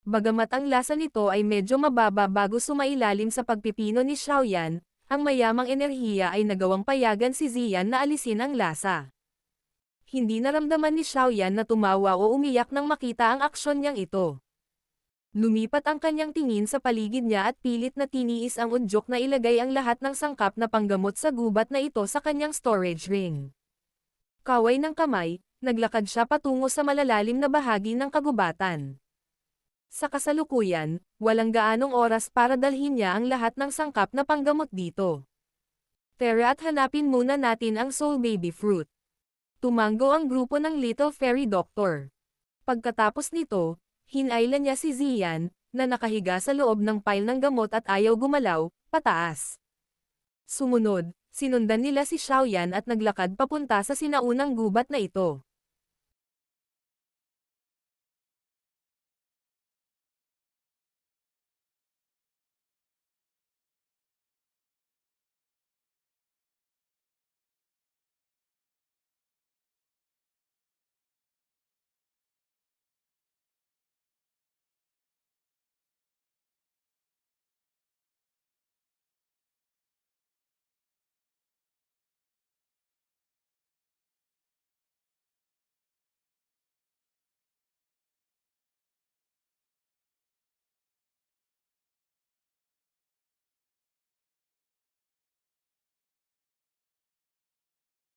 Bagamat ang lasa nito ay medyo mababa bago sumailalim sa pagpipino ni Xiaoyan, ang mayamang enerhiya ay nagawang payagan si Ziyan na alisin ang lasa. Hindi naramdaman ni Xiaoyan na tumawa o umiyak nang makita ang aksyon niyang ito. Lumipat ang kanyang tingin sa paligid niya at pilit na tiniis ang udyok na ilagay ang lahat ng sangkap na panggamot sa gubat na ito sa kanyang storage ring. Kaway ng kamay, naglakad siya patungo sa malalalim na bahagi ng kagubatan. Sa kasalukuyan, walang gaanong oras para dalhin niya ang lahat ng sangkap na panggamot dito. Tara at hanapin muna natin ang Soul Baby Fruit. Tumango ang grupo ng Little Fairy Doctor. Pagkatapos nito, hinailan niya si Zian, na nakahiga sa loob ng pile ng gamot at ayaw gumalaw, pataas. Sumunod, sinundan nila si Xiaoyan at naglakad papunta sa sinaunang gubat na ito.